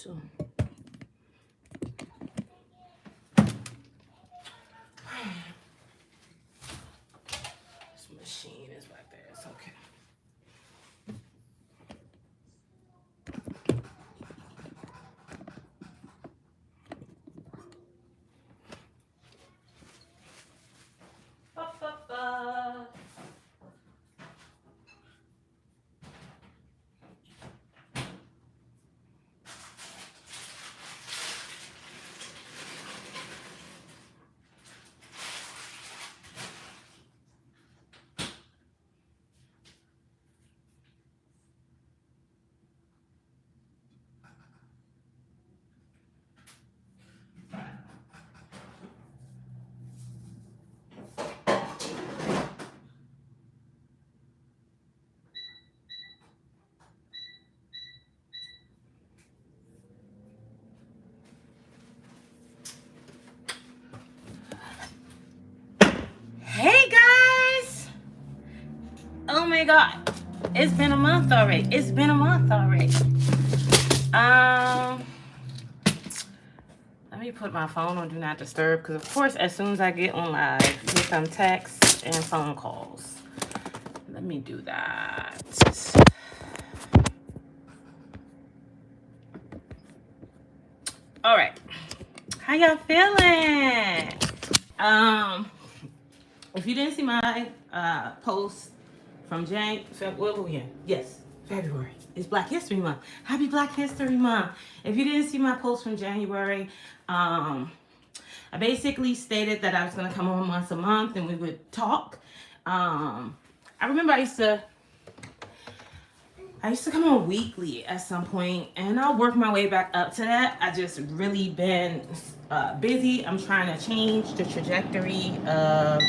too. This machine is right there. It's okay. Ba, ba, ba. Hey guys! Oh my god. It's been a month already. Let me put my phone on Do Not Disturb because, of course, as soon as I get on live, here come texts and phone calls. Let me do that. All right. How y'all feeling? If you didn't see my post from February. It's Black History Month. Happy Black History Month. If you didn't see my post from January, I basically stated that I was going to come on once a month and we would talk. I remember I used to come on weekly at some point, and I'll work my way back up to that. I just really been busy. I'm trying to change the trajectory of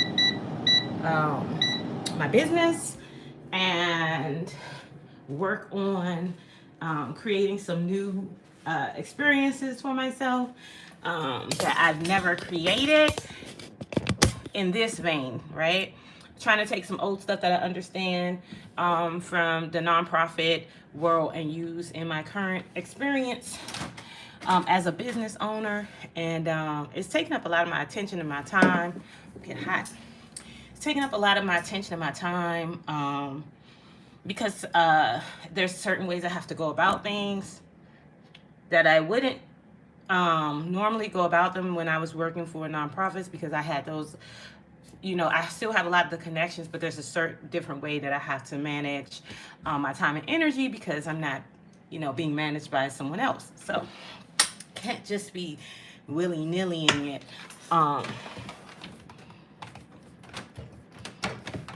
my business and work on creating some new experiences for myself that I've never created in this vein, right? Trying to take some old stuff that I understand from the nonprofit world and use in my current experience as a business owner. And it's taking up a lot of my attention and my time. Get hot. It's taking up a lot of my attention and my time because there's certain ways I have to go about things that I wouldn't normally go about them when I was working for nonprofits, because I had those, I still have a lot of the connections, but there's a certain different way that I have to manage my time and energy because I'm not, being managed by someone else. So can't just be willy-nillying it.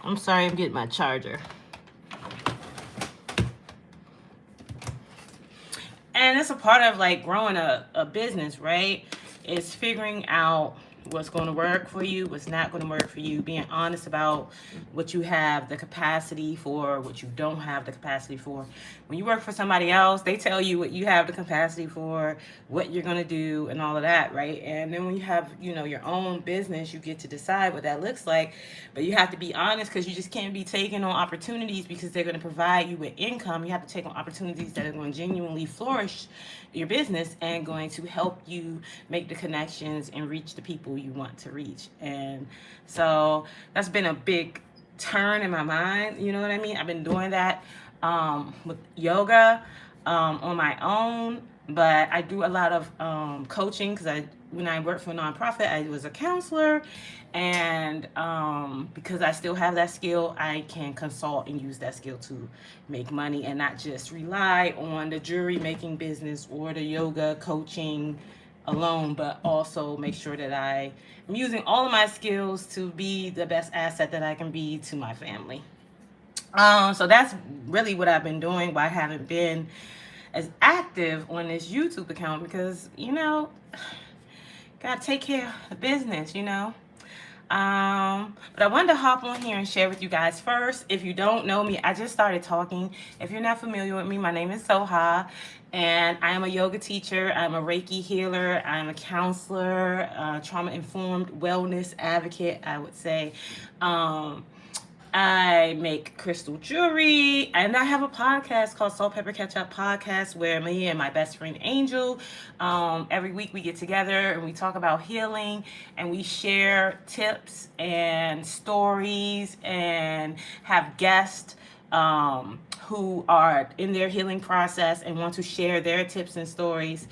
I'm sorry, I'm getting my charger. And it's a part of like growing a business, right? It's figuring out what's going to work for you, what's not going to work for you, being honest about what you have the capacity for, what you don't have the capacity for. When you work for somebody else, they tell you what you have the capacity for, what you're going to do, and all of that, right? And then when you have, your own business, you get to decide what that looks like. But you have to be honest, because you just can't be taking on opportunities because they're going to provide you with income. You have to take on opportunities that are going to genuinely flourish your business and going to help you make the connections and reach the people you want to reach. And so that's been a big turn in my mind. You know what I mean? I've been doing that with yoga on my own, but I do a lot of coaching because when I worked for a nonprofit, I was a counselor, and because I still have that skill, I can consult and use that skill to make money and not just rely on the jewelry making business or the yoga coaching alone, but also make sure that I am using all of my skills to be the best asset that I can be to my family. So that's really what I've been doing, why I haven't been as active on this YouTube account, because, gotta take care of the business, But I wanted to hop on here and share with you guys first. If you don't know me, I just started talking. If you're not familiar with me, my name is Soha, and I am a yoga teacher. I'm a Reiki healer. I'm a counselor, trauma-informed wellness advocate, I would say. I make crystal jewelry, and I have a podcast called Salt Pepper Ketchup Podcast, where me and my best friend Angel, every week we get together and we talk about healing, and we share tips and stories, and have guests who are in their healing process and want to share their tips and stories.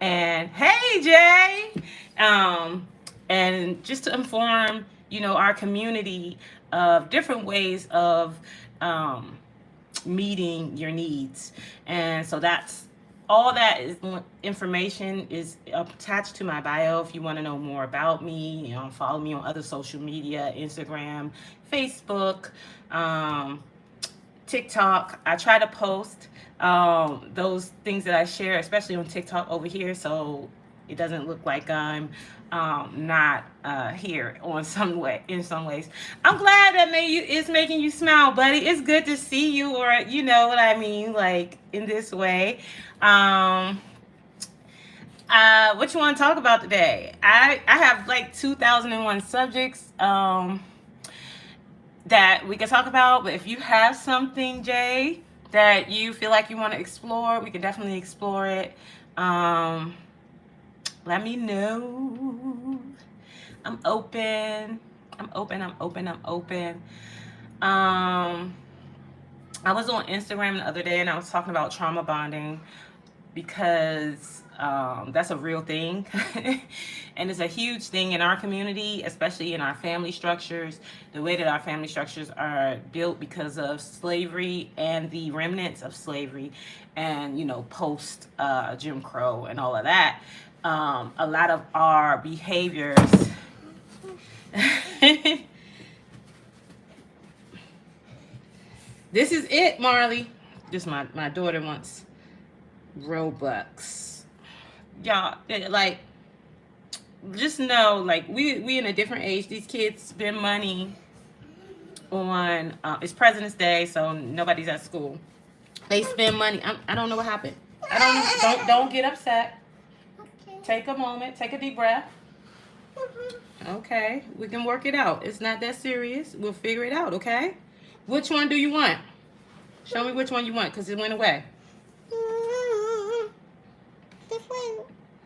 And hey, Jay, and just to inform, our community of different ways of meeting your needs. And so that's all. That is information is attached to my bio. If you want to know more about me, follow me on other social media, Instagram, Facebook, TikTok. I try to post those things that I share, especially on TikTok over here, so it doesn't look like I'm not here in some ways. I'm glad that it's making you smile, buddy. It's good to see you, or you know what I mean, like in this way. What you want to talk about today? I have like 2001 subjects that we can talk about, but if you have something, Jay, that you feel like you want to explore, we can definitely explore it. Let me know. I'm open. I was on Instagram the other day and I was talking about trauma bonding, because that's a real thing. And it's a huge thing in our community, especially in our family structures, the way that our family structures are built because of slavery and the remnants of slavery, and post Jim Crow and all of that. A lot of our behaviors this is it, Marley. Just my daughter wants Robux. Y'all, like, just know, like, we in a different age. These kids spend money on it's President's Day, so nobody's at school. They spend money. I don't know what happened. I don't get upset. Okay. Take a moment. Take a deep breath. Okay, we can work it out. It's not that serious. We'll figure it out. Okay. Which one do you want? Show me which one you want, because it went away. This one.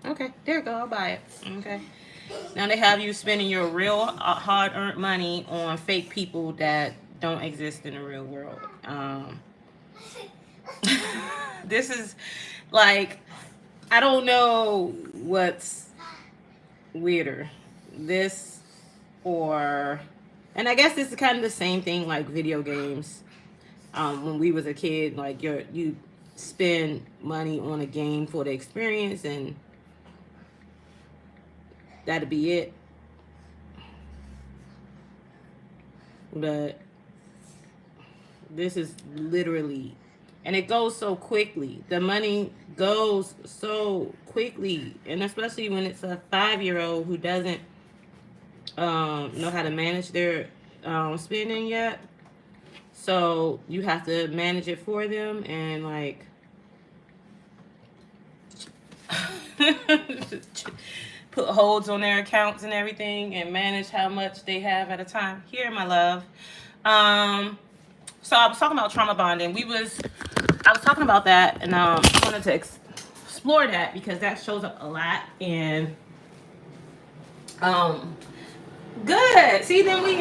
Okay, there you go. I'll buy it. Okay. Now they have you spending your real hard-earned money on fake people that don't exist in the real world. This is like, I don't know what's weirder, this or, and I guess this is kind of the same thing like video games. When we was a kid, like you spend money on a game for the experience, and that'd be it. But this is literally, and it goes so quickly. The money goes so quickly, and especially when it's a 5-year-old who doesn't know how to manage their spending yet. So you have to manage it for them, and like put holds on their accounts and everything, and manage how much they have at a time. Here, my love. So I was talking about trauma bonding. I was talking about that, and I wanted to explore that because that shows up a lot. And good. See, then we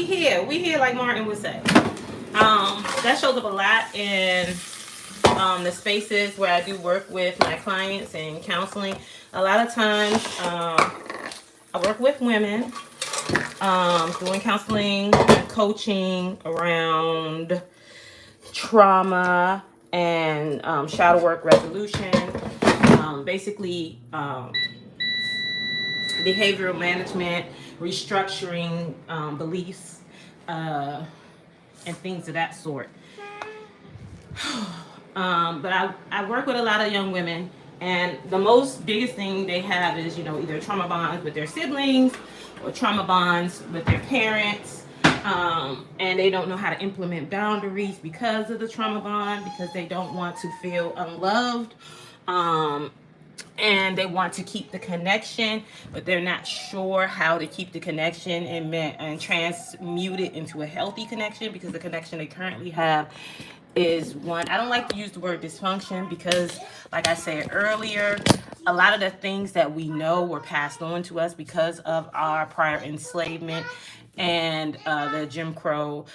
here, like Martin would say. That shows up a lot in the spaces where I do work with my clients and counseling. A lot of times, I work with women, doing counseling and coaching around trauma and shadow work resolution, basically behavioral management, restructuring beliefs, and things of that sort. But I work with a lot of young women, and the biggest thing they have is, either trauma bonds with their siblings or trauma bonds with their parents. And they don't know how to implement boundaries because of the trauma bond, because they don't want to feel unloved. and they want to keep the connection, but they're not sure how to keep the connection and transmute it into a healthy connection, because the connection they currently have is one. I don't like to use the word dysfunction because, like I said earlier, a lot of the things that we know were passed on to us because of our prior enslavement and the Jim Crow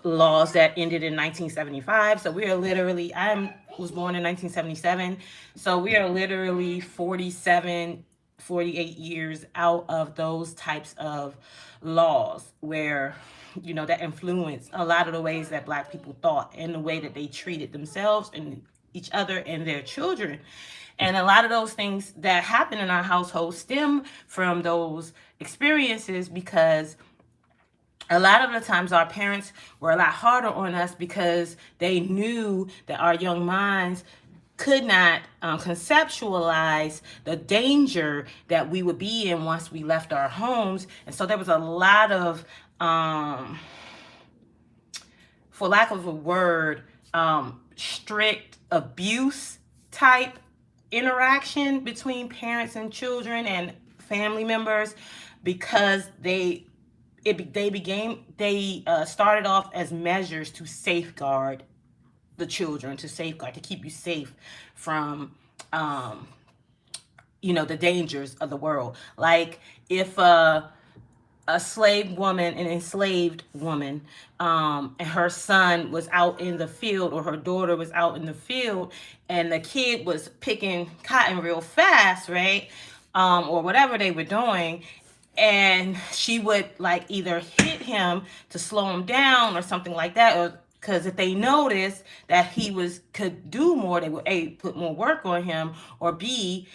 laws that ended in 1975. So we are literally, I was born in 1977. So we are literally 47, 48 years out of those types of laws where, that influenced a lot of the ways that Black people thought and the way that they treated themselves and each other and their children. And a lot of those things that happen in our household stem from those experiences, because a lot of the times our parents were a lot harder on us because they knew that our young minds could not conceptualize the danger that we would be in once we left our homes. And so there was a lot of, for lack of a word, strict abuse type interaction between parents and children and family members, because they started off as measures to safeguard the children, to keep you safe from the dangers of the world. Like if a slave woman, an enslaved woman, and her son was out in the field, or her daughter was out in the field, and the kid was picking cotton real fast, right? Or whatever they were doing, and she would like either hit him to slow him down or something like that, or because if they noticed that he could do more, they would A, put more work on him, or B,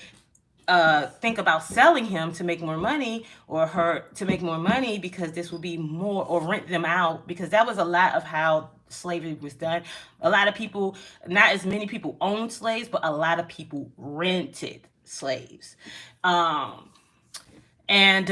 think about selling him to make more money, or her to make more money, because this would be more, or rent them out, because that was a lot of how slavery was done. A lot of people, not as many people owned slaves, but a lot of people rented slaves. And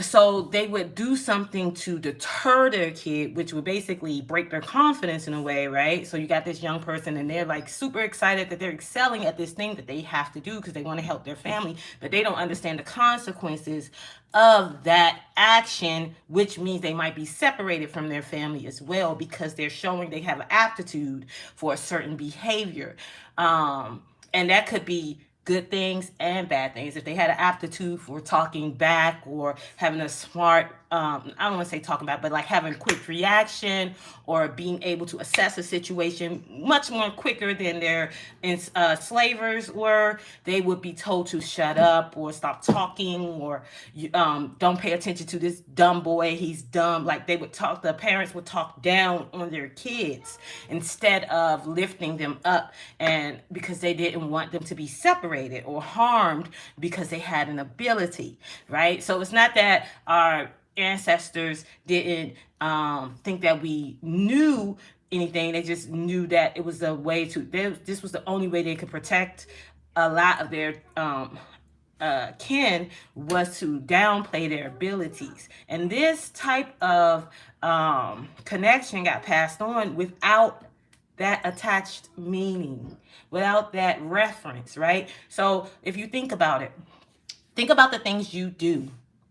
so they would do something to deter their kid, which would basically break their confidence in a way, right? So you got this young person and they're like super excited that they're excelling at this thing that they have to do because they want to help their family, but they don't understand the consequences of that action, which means they might be separated from their family as well, because they're showing they have an aptitude for a certain behavior. And that could be good things and bad things. If they had an aptitude for talking back, or having a smart, I don't want to say talking back, but like having quick reaction, or being able to assess a situation much more quicker than their slavers were, they would be told to shut up or stop talking, or don't pay attention to this dumb boy, he's dumb. Like the parents would talk down on their kids instead of lifting them up, and because they didn't want them to be separated or harmed because they had an ability, right? So it's not that our ancestors didn't think that we knew anything. They just knew that it was a way this was the only way they could protect a lot of their kin, was to downplay their abilities. And this type of connection got passed on without that attached meaning, without that reference, right? So if you think about it, think about the things you do.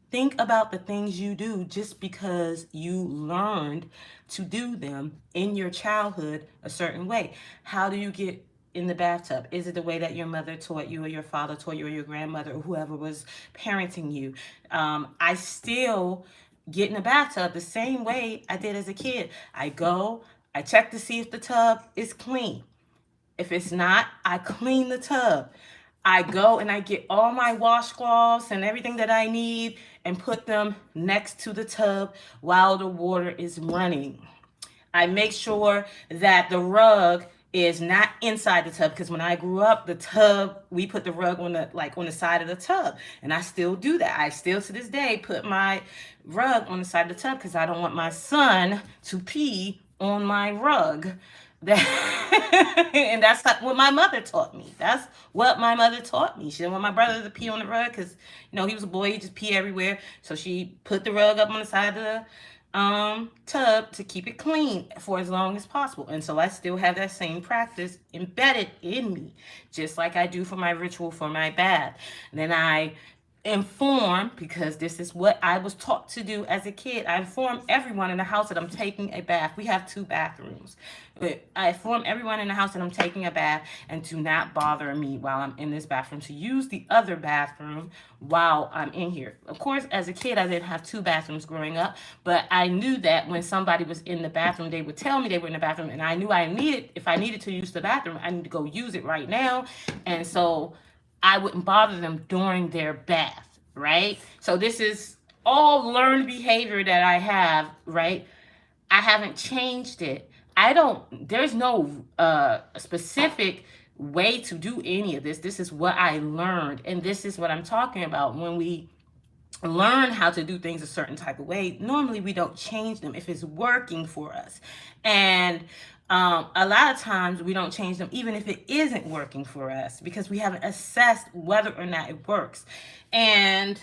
Think about the things you do just because you learned to do them in your childhood a certain way. How do you get in the bathtub? Is it the way that your mother taught you, or your father taught you, or your grandmother, or whoever was parenting you? I still get in the bathtub the same way I did as a kid. I check to see if the tub is clean. If it's not, I clean the tub. I go and I get all my washcloths and everything that I need and put them next to the tub while the water is running. I make sure that the rug is not inside the tub, because when I grew up, the tub, we put the rug on the side of the tub, and I still do that. I still to this day put my rug on the side of the tub because I don't want my son to pee on my rug. And that's what my mother taught me. That's what my mother taught me. She didn't want my brother to pee on the rug because, he was a boy, he just pee everywhere. So she put the rug up on the side of tub to keep it clean for as long as possible. And so I still have that same practice embedded in me, just like I do for my ritual for my bath. And then I inform, because this is what I was taught to do as a kid. I inform everyone in the house that I'm taking a bath. We have 2 bathrooms. But I inform everyone in the house that I'm taking a bath and to not bother me while I'm in this bathroom, to use the other bathroom while I'm in here. Of course, as a kid, I didn't have 2 bathrooms growing up, but I knew that when somebody was in the bathroom, they would tell me they were in the bathroom, and I knew if I needed to use the bathroom, I need to go use it right now. And so I wouldn't bother them during their bath, right? So this is all learned behavior that I have, right? I haven't changed it. There's no specific way to do any of this. This is what I learned. And this is what I'm talking about. When we learn how to do things a certain type of way, normally we don't change them if it's working for us. And a lot of times we don't change them even if it isn't working for us, because we haven't assessed whether or not it works. And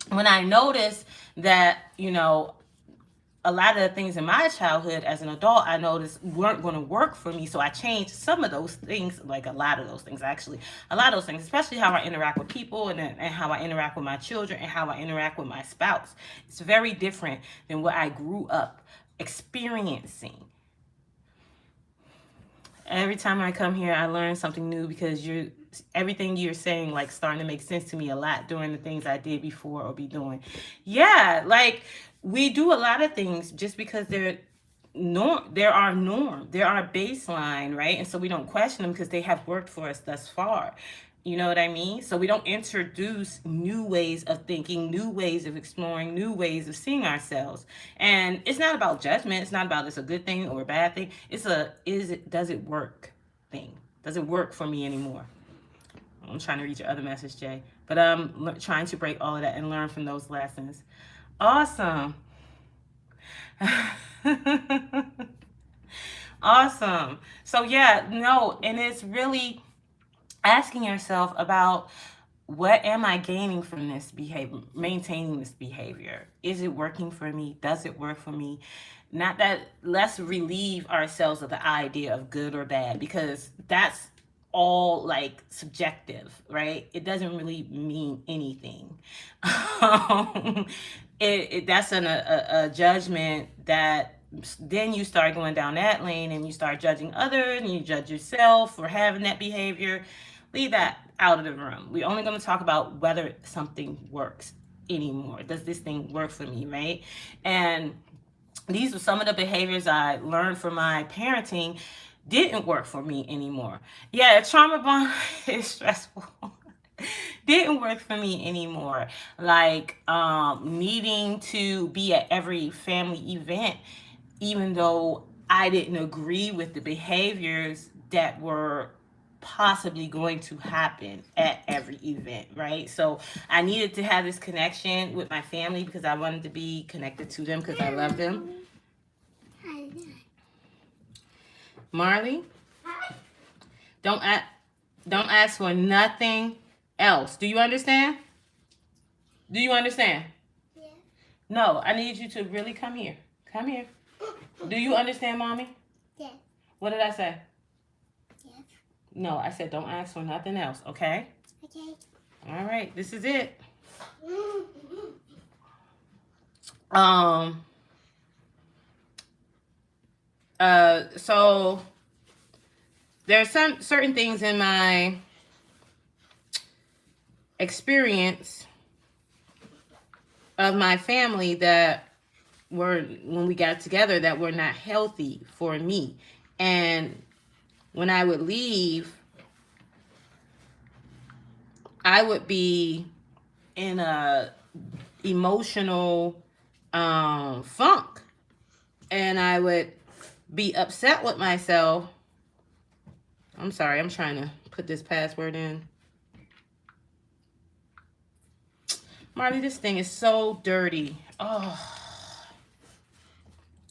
when I noticed that, a lot of the things in my childhood as an adult, I noticed weren't going to work for me. So I changed some of those things, like a lot of those things, actually. A lot of those things, especially how I interact with people and how I interact with my children and how I interact with my spouse. It's very different than what I grew up experiencing. Every time I come here, I learn something new, because everything you're saying, like, starting to make sense to me a lot during the things I did before or be doing. Yeah, like, we do a lot of things just because there are norm, there are baseline, right? And so we don't question them because they have worked for us thus far. You know what I mean? So we don't introduce new ways of thinking, new ways of exploring, new ways of seeing ourselves. And it's not about judgment. It's not about it's a good thing or a bad thing. Does it work thing? Does it work for me anymore? I'm trying to read your other message, Jay. But I'm trying to break all of that and learn from those lessons. Awesome. Awesome. So yeah, no, and it's really asking yourself about, what am I gaining from this behavior, maintaining this behavior? Is it working for me? Does it work for me? Not that, let's relieve ourselves of the idea of good or bad, because that's all like subjective, right? It doesn't really mean anything. That's a judgment that then you start going down that lane and you start judging others and you judge yourself for having that behavior. Leave that out of the room. We're only going to talk about whether something works anymore. Does this thing work for me, right? And these are some of the behaviors I learned from my parenting didn't work for me anymore. Yeah, trauma bond is stressful. Didn't work for me anymore. Like needing to be at every family event, even though I didn't agree with the behaviors that were possibly going to happen at every event, right? So I needed to have this connection with my family because I wanted to be connected to them because I love them. Marley, don't ask for nothing else. Do you understand? Do you understand? Yeah. No, I need you to really come here. Come here. Do you understand, Mommy? Yeah. What did I say? Yes. No, I said don't ask for nothing else, okay? Okay. All right, this is it. So there are some certain things in my experience of my family that were, when we got together, that were not healthy for me. And when I would leave, I would be in a emotional funk, and I would be upset with myself. I'm sorry, I'm trying to put this password in. Marley, this thing is so dirty. Oh,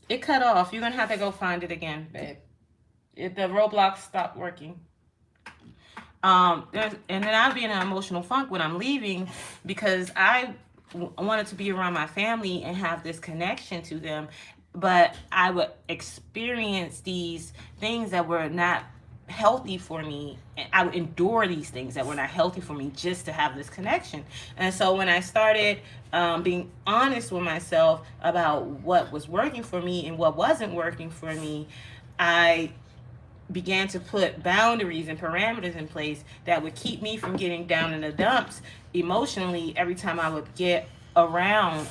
it cut off. You're gonna have to go find it again, babe. The Roblox stopped working. And then I'll be in an emotional funk when I'm leaving because I wanted to be around my family and have this connection to them, but I would experience these things that were not healthy for me, and I would endure these things that were not healthy for me just to have this connection. And so when I started being honest with myself about what was working for me and what wasn't working for me, I began to put boundaries and parameters in place that would keep me from getting down in the dumps emotionally every time I would around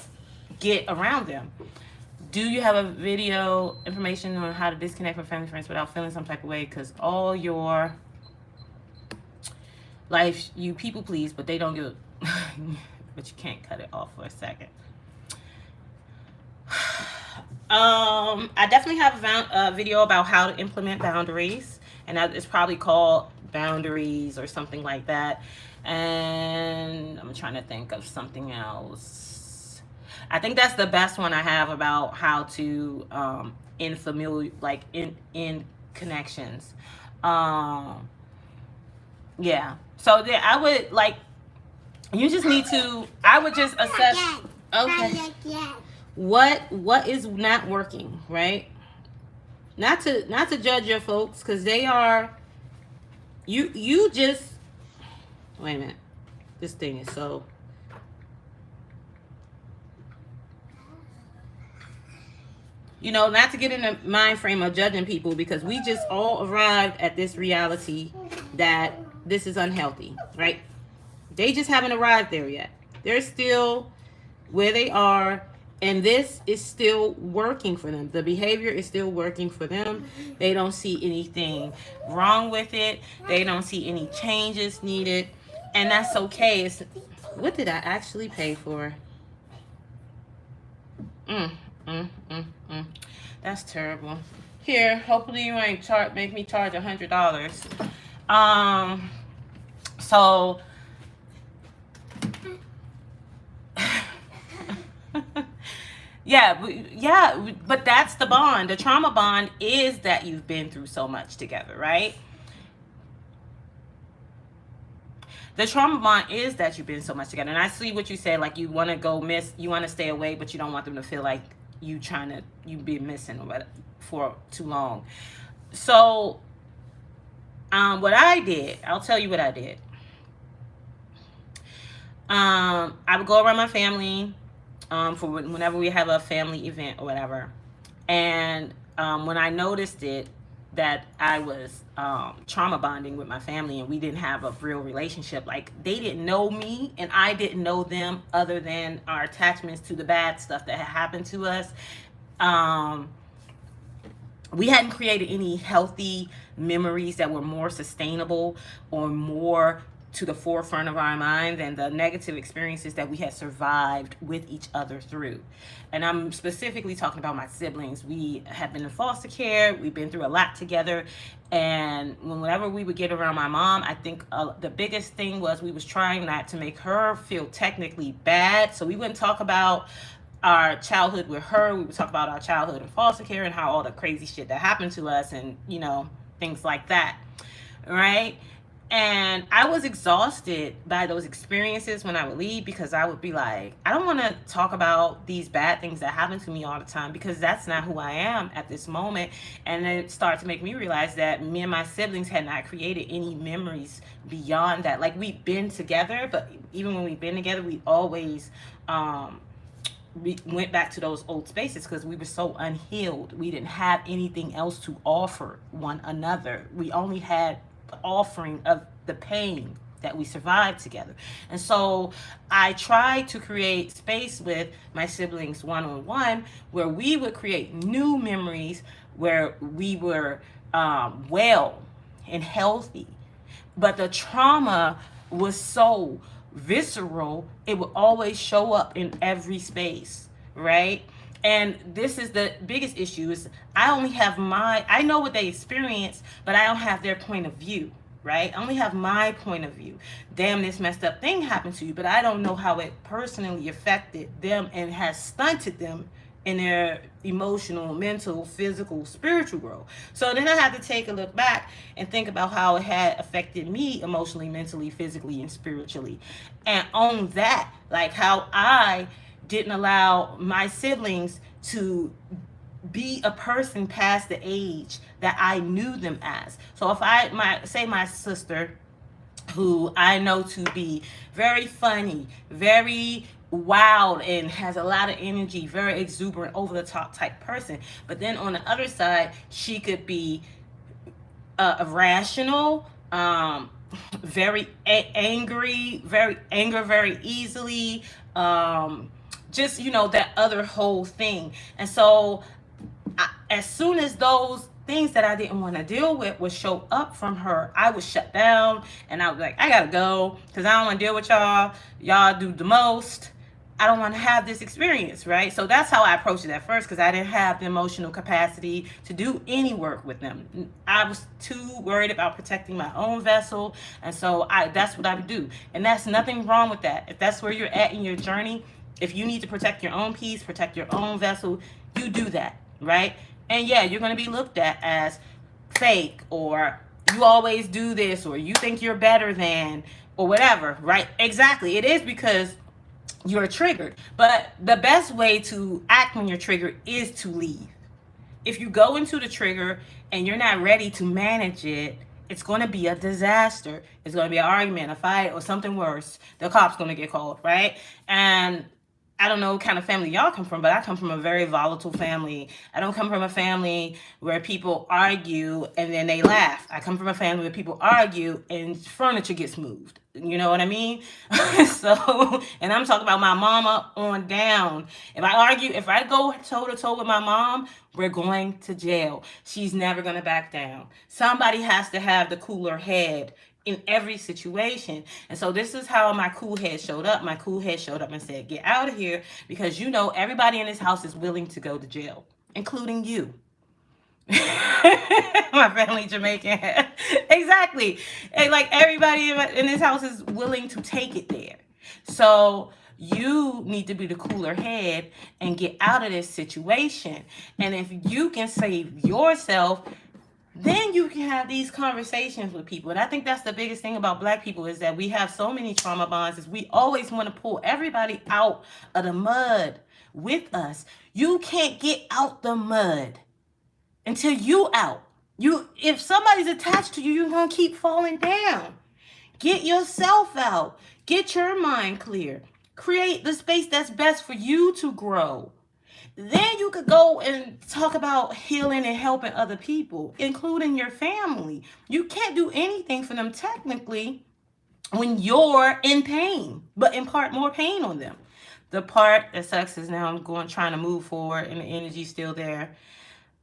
get around them. Do you have a video information on how to disconnect from family friends without feeling some type of way? Because all your life, you people please, but they don't give but you can't cut it off for a second. I definitely have a video about how to implement boundaries, and it's probably called Boundaries or something like that. And I'm trying to think of something else. I think that's the best one I have about how to in familiar, like in connections. Yeah. So there, I would like. You just need to. I would just assess. Okay. What is not working, right? Not to judge your folks, because they are. You just. Wait a minute. This thing is so. Not to get in the mind frame of judging people, because we just all arrived at this reality that this is unhealthy, right? They just haven't arrived there yet. They're still where they are, and this is still working for them. The behavior is still working for them. They don't see anything wrong with it. They don't see any changes needed, and that's okay. What did I actually pay for? That's terrible. Here, hopefully you ain't make me charge $100. So yeah, but that's the bond. The trauma bond is that you've been through so much together, right? The trauma bond is that you've been so much together. And I see what you said, like you want to you want to stay away, but you don't want them to feel like you been missing or whatever for too long. So what I did, I'll tell you what I did. I would go around my family for whenever we have a family event or whatever. And when I noticed that I was trauma bonding with my family and we didn't have a real relationship, like they didn't know me and I didn't know them other than our attachments to the bad stuff that had happened to us. We hadn't created any healthy memories that were more sustainable or more to the forefront of our mind than the negative experiences that we had survived with each other through. And I'm specifically talking about my siblings. We have been in foster care. We've been through a lot together. And whenever we would get around my mom, I think the biggest thing was we was trying not to make her feel technically bad. So we wouldn't talk about our childhood with her. We would talk about our childhood in foster care and how all the crazy shit that happened to us and, things like that. Right? And I was exhausted by those experiences when I would leave, because I would be like, I don't want to talk about these bad things that happen to me all the time, because that's not who I am at this moment. And then it started to make me realize that me and my siblings had not created any memories beyond that. Like, we've been together, but even when we've been together, we always we went back to those old spaces because we were so unhealed. We didn't have anything else to offer one another. We only had offering of the pain that we survived together. And so I tried to create space with my siblings one-on-one where we would create new memories, where we were well and healthy. But the trauma was so visceral, it would always show up in every space, right? And this is the biggest issue, is I know what they experience, but I don't have their point of view, right? I only have my point of view. Damn, this messed up thing happened to you, but I don't know how it personally affected them and has stunted them in their emotional, mental, physical, spiritual growth. So then I had to take a look back and think about how it had affected me emotionally, mentally, physically, and spiritually. And on that, like how I didn't allow my siblings to be a person past the age that I knew them as. So if my sister, who I know to be very funny, very wild, and has a lot of energy, very exuberant, over the top type person. But then on the other side, she could be irrational, very angry, very anger very easily, just that other whole thing. And so as soon as those things that I didn't want to deal with would show up from her, I would shut down and I would be like, I gotta go because I don't want to deal with y'all. Y'all do the most. I don't want to have this experience, right? So that's how I approached it at first, because I didn't have the emotional capacity to do any work with them. I was too worried about protecting my own vessel, and so that's what I would do. And that's nothing wrong with that. If that's where you're at in your journey, if you need to protect your own peace, protect your own vessel, you do that, right? And yeah, you're going to be looked at as fake, or you always do this, or you think you're better than, or whatever, right? Exactly. It is because you're triggered. But the best way to act when you're triggered is to leave. If you go into the trigger and you're not ready to manage it, it's going to be a disaster. It's going to be an argument, a fight, or something worse. The cops going to get called, right? And I don't know what kind of family y'all come from, but I come from a very volatile family. I don't come from a family where people argue and then they laugh. I come from a family where people argue and furniture gets moved. You know what I mean? So, and I'm talking about my mama on down. If I go toe to toe with my mom, we're going to jail. She's never going to back down. Somebody has to have the cooler head in every situation. And so this is how my cool head showed up. My cool head showed up and said, get out of here, because everybody in this house is willing to go to jail, including you. My family Jamaican. Exactly. And like everybody in this house is willing to take it there. So you need to be the cooler head and get out of this situation. And if you can save yourself, then you can have these conversations with people. And I think that's the biggest thing about Black people, is that we have so many trauma bonds, is we always want to pull everybody out of the mud with us. You can't get out the mud until you out. If somebody's attached to you, you're going to keep falling down. Get yourself out. Get your mind clear. Create the space that's best for you to grow. Then you could go and talk about healing and helping other people, including your family. You can't do anything for them technically when you're in pain, but impart more pain on them. The part that sucks is now I'm trying to move forward and the energy's still there.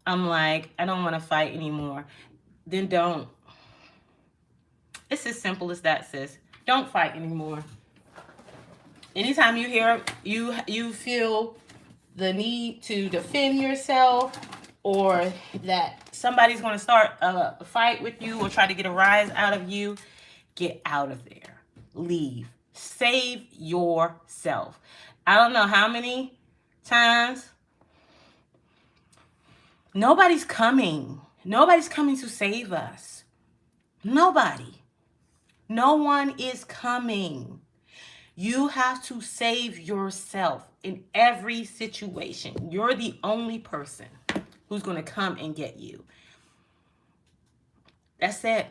I'm like, I don't want to fight anymore. Then don't. It's as simple as that, sis. Don't fight anymore. Anytime you feel the need to defend yourself, or that somebody's going to start a fight with you or try to get a rise out of you, get out of there. Leave. Save yourself. I don't know how many times. Nobody's coming. Nobody's coming to save us. Nobody. No one is coming. You have to save yourself in every situation. You're the only person who's going to come and get you. That's it.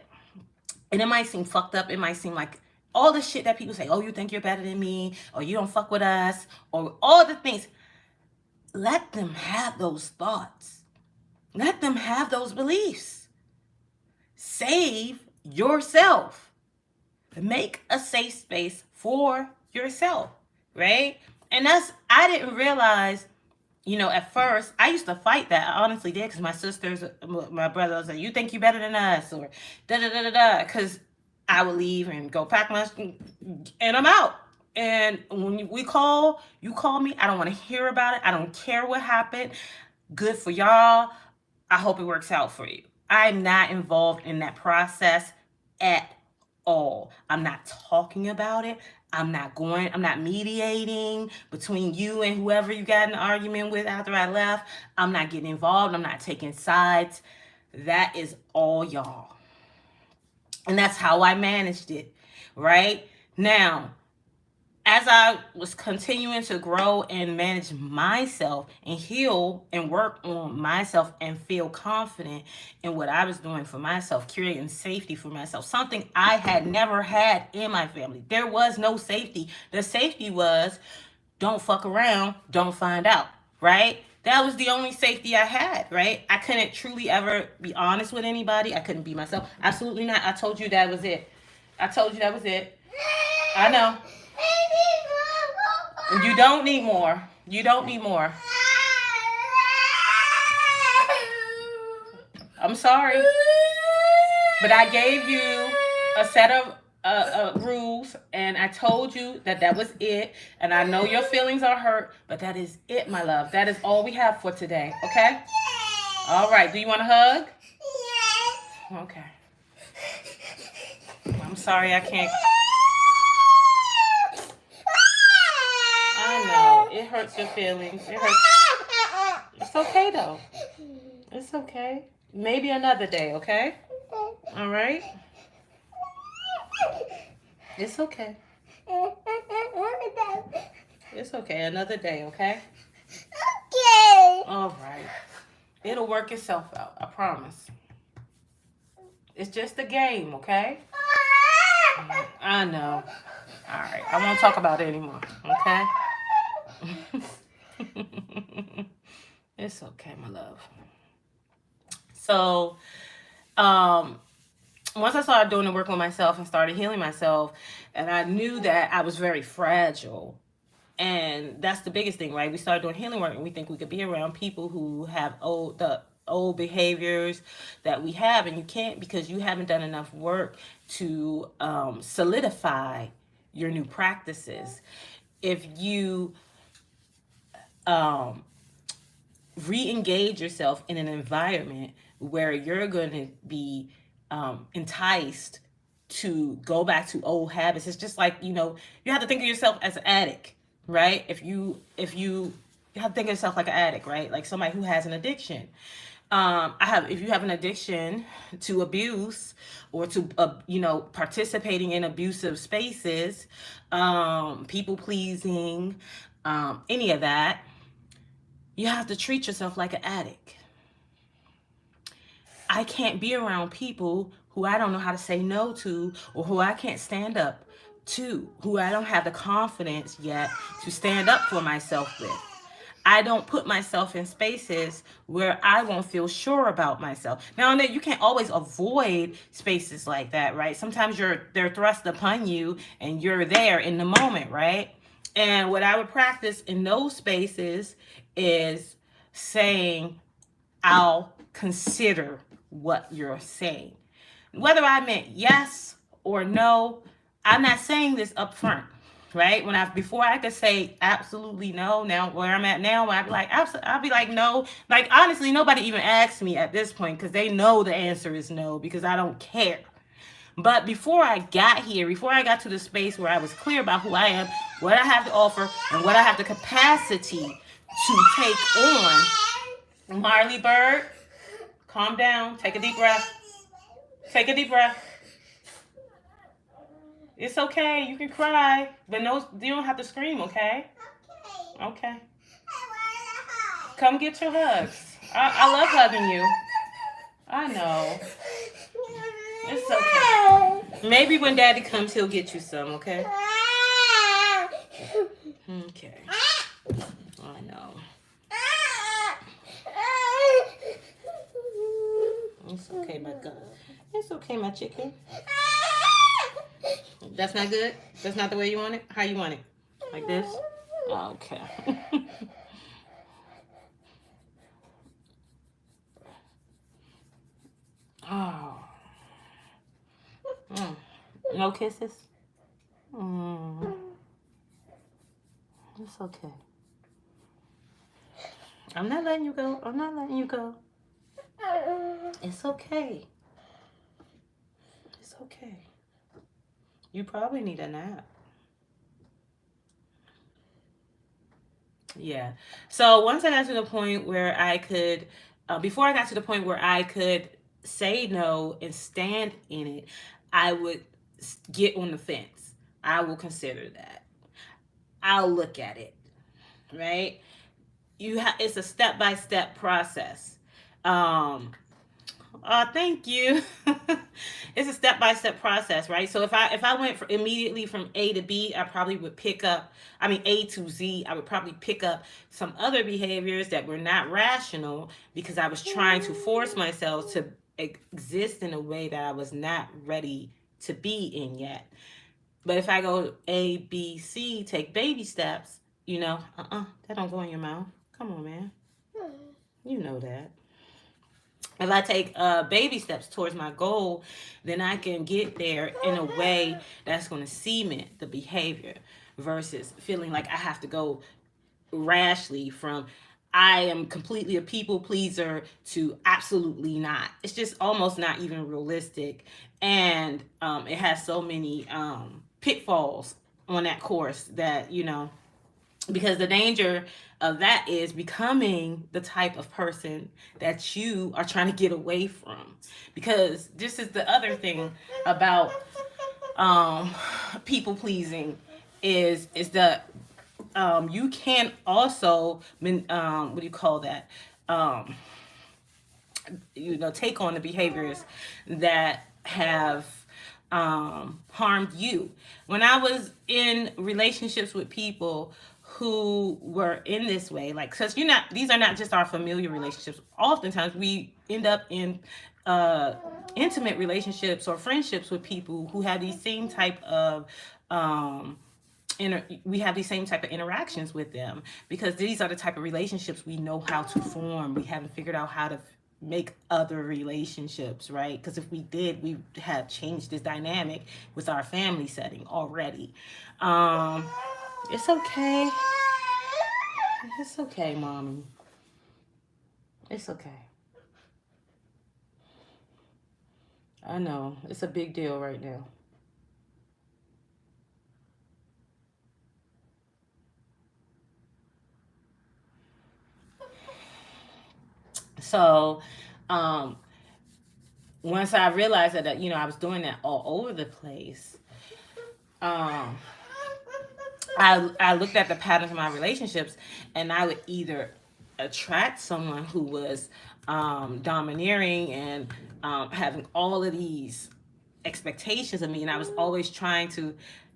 And it might seem fucked up. It might seem like all the shit that people say, oh, you think you're better than me, or you don't fuck with us, or all the things. Let them have those thoughts. Let them have those beliefs. Save yourself. Make a safe space for yourself, right? And I didn't realize, at first, I used to fight that. I honestly did, because my sisters, my brother was like, you think you're better than us, or da-da-da-da-da, because I would leave and go pack my, and I'm out. And when you call me, I don't want to hear about it. I don't care what happened. Good for y'all. I hope it works out for you. I'm not involved in that process at all. I'm not talking about it. I'm not mediating between you and whoever you got in an argument with after I left. I'm not getting involved. I'm not taking sides. That is all y'all. And that's how I managed it, right? Now, as I was continuing to grow and manage myself and heal and work on myself and feel confident in what I was doing for myself, creating safety for myself, something I had never had in my family. There was no safety. The safety was don't fuck around, don't find out, right? That was the only safety I had, right? I couldn't truly ever be honest with anybody. I couldn't be myself. Absolutely not. I told you that was it. I told you that was it. I know. You don't need more. You don't need more. I'm sorry. But I gave you a set of rules, and I told you that that was it. And I know your feelings are hurt, but that is it, my love. That is all we have for today, okay? All right. Do you want a hug? Yes. Okay. I'm sorry I can't. I know. It hurts your feelings. It hurts. It's okay, though. It's okay. Maybe another day, okay? All right? It's okay. It's okay. Another day, okay? Okay. All right. It'll work itself out. I promise. It's just a game, okay? I know. All right. I won't talk about it anymore, okay? It's okay, my love. So, once I started doing the work on myself and started healing myself, and I knew that I was very fragile. And that's the biggest thing, right? We started doing healing work and we think we could be around people who have old behaviors that we have, and you can't because you haven't done enough work to solidify your new practices. If you re-engage yourself in an environment where you're going to be enticed to go back to old habits, it's just like, you have to think of yourself as an addict, right? If you have to think of yourself like an addict, right? Like somebody who has an addiction. If you have an addiction to abuse or to, participating in abusive spaces, people pleasing, any of that, you have to treat yourself like an addict. I can't be around people who I don't know how to say no to, or who I can't stand up to, who I don't have the confidence yet to stand up for myself with. I don't put myself in spaces where I won't feel sure about myself. Now, you can't always avoid spaces like that, right? Sometimes they're thrust upon you and you're there in the moment, right? And what I would practice in those spaces is saying, I'll consider what you're saying. Whether I meant yes or no, I'm not saying this up front, right? Before I could say absolutely no, now where I'm at now, I'll be like no. Like honestly, nobody even asks me at this point because they know the answer is no because I don't care. But before I got here, before I got to the space where I was clear about who I am, what I have to offer, and what I have the capacity to take on, Marley Bird, calm down. Take a deep breath. Take a deep breath. It's okay. You can cry. But no, you don't have to scream, okay? Okay. Come get your hugs. I love hugging you. I know. It's okay. Maybe when Daddy comes, he'll get you some, okay? Okay. I know. It's okay, my God. It's okay, my chicken. That's not good? That's not the way you want it? How you want it? Like this? Okay. Oh. No kisses? It's okay. I'm not letting you go. I'm not letting you go. It's okay. It's okay. You probably need a nap. Yeah. So once I got to the point where I could, before I got to the point where I could say no and stand in it, I would get on the fence. I will consider that. I'll look at it, right? It's a step by step process. Um, thank you. It's a step by step process, right? So if I went immediately from A to B, I probably would pick up. I mean A to Z. I would probably pick up some other behaviors that were not rational because I was trying to force myself to exist in a way that I was not ready to be in yet. But if I go A, B, C, take baby steps, that don't go in your mouth. Come on, man. You know that. If I take baby steps towards my goal, then I can get there in a way that's going to cement the behavior versus feeling like I have to go rashly from I am completely a people pleaser to absolutely not. It's just almost not even realistic. And it has so many pitfalls on that course that, because the danger of that is becoming the type of person that you are trying to get away from. Because this is the other thing about um, people pleasing is that you can also what do you call that, um, take on the behaviors that have harmed you. When I was in relationships with people who were in this way, like, because these are not just our familiar relationships. Oftentimes we end up in uh, intimate relationships or friendships with people who have these same type of um, we have these same type of interactions with them because these are the type of relationships we know how to form. We haven't figured out how to make other relationships, right? Because if we did, we have changed this dynamic with our family setting already. um it's okay. It's okay, mommy. It's okay. I know it's a big deal right now. So um once I realized that I was doing that all over the place, um I looked at the patterns of my relationships, and I would either attract someone who was domineering and having all of these expectations of me, and I was always trying to,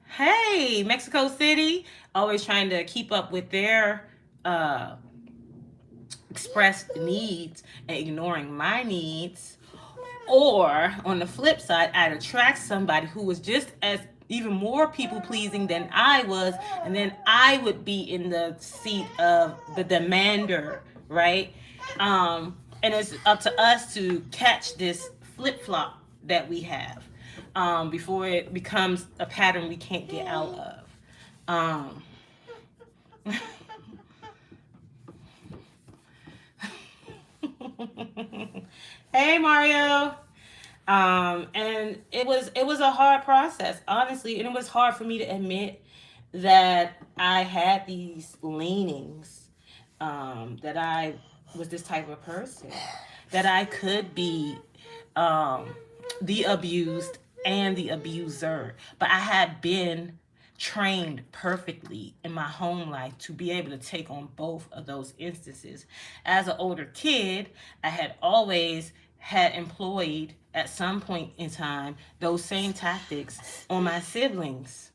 hey, Mexico City, always trying to keep up with their uh, expressed needs and ignoring my needs. Or on the flip side, I'd attract somebody who was just as even more people pleasing than I was, and then I would be in the seat of the demander, right? And it's up to us to catch this flip flop that we have before it becomes a pattern we can't get out of. Um, hey, Mario. And it was a hard process, honestly, and it was hard for me to admit that I had these leanings, that I was this type of person, that I could be um, the abused and the abuser, but I had been trained perfectly in my home life to be able to take on both of those instances. As an older kid, I had always had employed at some point in time those same tactics on my siblings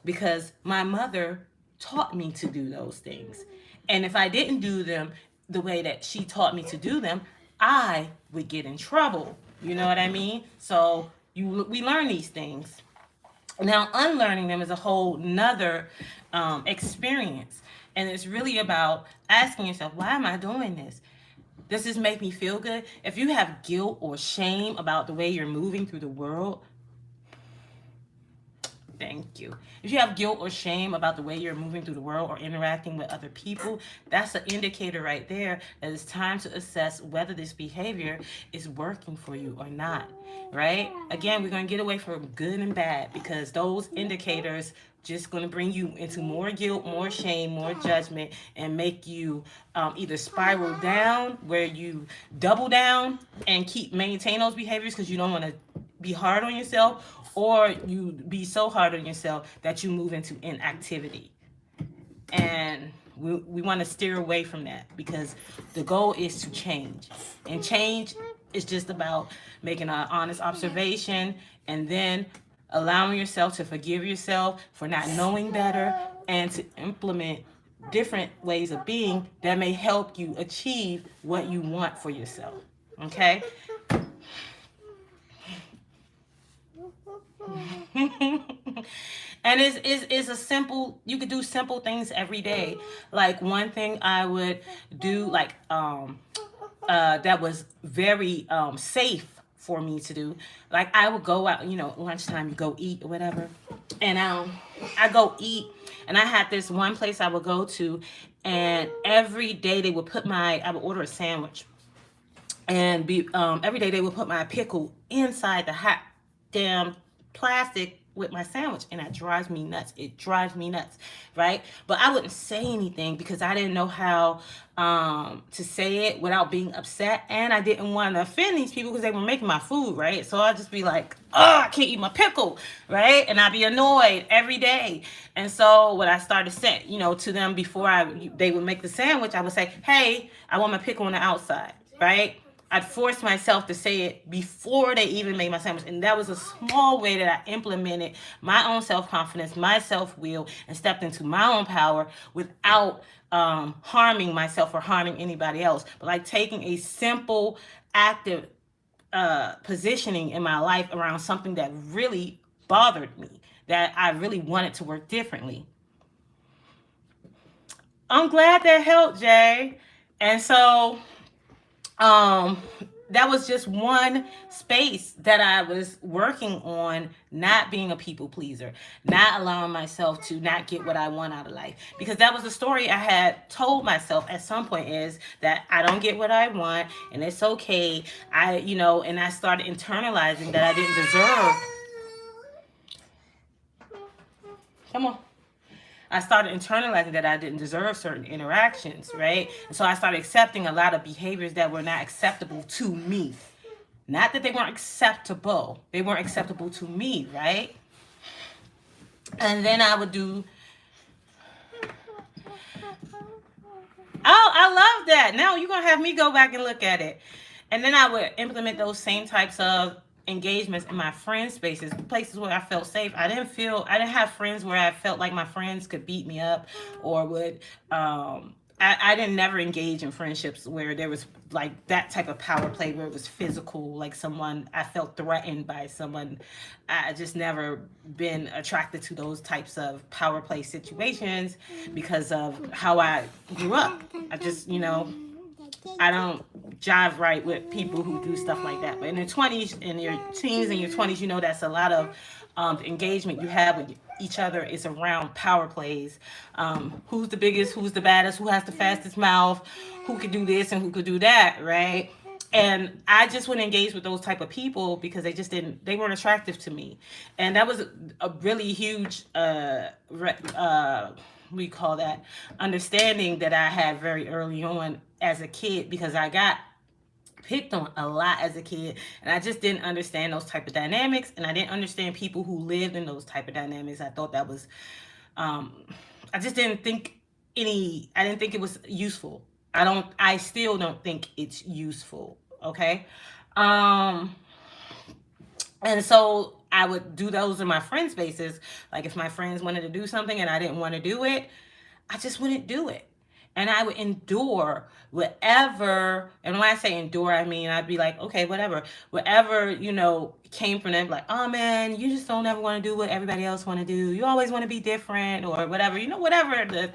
because my mother taught me to do those things. And if I didn't do them the way that she taught me to do them, I would get in trouble. You know what I mean? So we learn these things. Now, unlearning them is a whole nother experience. And it's really about asking yourself, why am I doing this? Does this make me feel good? If you have guilt or shame about the way you're moving through the world, Thank you. If you have guilt or shame about the way you're moving through the world or interacting with other people, that's an indicator right there that it's time to assess whether this behavior is working for you or not. Right? Again, we're going to get away from good and bad because those indicators just going to bring you into more guilt, more shame, more judgment, and make you either spiral down where you double down and keep maintain those behaviors because you don't want to be hard on yourself, or you be so hard on yourself that you move into inactivity. And we want to steer away from that because the goal is to change. And change is just about making an honest observation and then allowing yourself to forgive yourself for not knowing better and to implement different ways of being that may help you achieve what you want for yourself. Okay? And it's a simple, you could do simple things every day. Like one thing I would do, like that was very safe for me to do, like I would go out, lunchtime, you go eat or whatever, and I go eat, and I had this one place I would go to, and every day they would I would order a sandwich, and every day they would put my pickle inside the hot damn plastic with my sandwich, and that drives me nuts. It drives me nuts, right? But I wouldn't say anything because I didn't know how to say it without being upset, and I didn't want to offend these people because they were making my food, right? So I'd just be like, oh, I can't eat my pickle, right? And I'd be annoyed every day. And so what I started saying, to them before they would make the sandwich, I would say, hey, I want my pickle on the outside, right? I'd force myself to say it before they even made my sandwich. And that was a small way that I implemented my own self-confidence, my self-will, and stepped into my own power without harming myself or harming anybody else. But like taking a simple, active positioning in my life around something that really bothered me, that I really wanted to work differently. I'm glad that helped, Jay. And so that was just one space that I was working on, not being a people pleaser, not allowing myself to not get what I want out of life. Because that was the story I had told myself at some point, is that I don't get what I want and it's okay. And I started internalizing that I didn't deserve. Come on. I started internalizing that I didn't deserve certain interactions, right? And so I started accepting a lot of behaviors that were not acceptable to me. Not that they weren't acceptable. They weren't acceptable to me, right? And then I would do... Oh, I love that. Now you're going to have me go back and look at it. And then I would implement those same types of engagements in my friend spaces, places where I felt safe. I didn't have friends where I felt like my friends could beat me up or would, I didn't never engage in friendships where there was like that type of power play where it was physical, like I felt threatened by someone. I just never been attracted to those types of power play situations because of how I grew up. I just, I don't jive right with people who do stuff like that. But in your 20s, in your teens and your 20s, that's a lot of engagement you have with each other is around power plays. Who's the biggest, who's the baddest, who has the fastest mouth, who could do this and who could do that, right? And I just wouldn't engage with those type of people because they weren't attractive to me. And that was a really huge, we call that, understanding that I had very early on as a kid, because I got picked on a lot as a kid, and I just didn't understand those type of dynamics, and I didn't understand people who lived in those type of dynamics. I thought that was, I just didn't think I didn't think it was useful. I still don't think it's useful, okay? And so I would do those in my friend spaces. Like if my friends wanted to do something and I didn't want to do it, I just wouldn't do it. And I would endure whatever. And when I say endure, I mean, I'd be like, okay, whatever. Whatever, came from them, like, oh man, you just don't ever want to do what everybody else want to do. You always want to be different or whatever, whatever the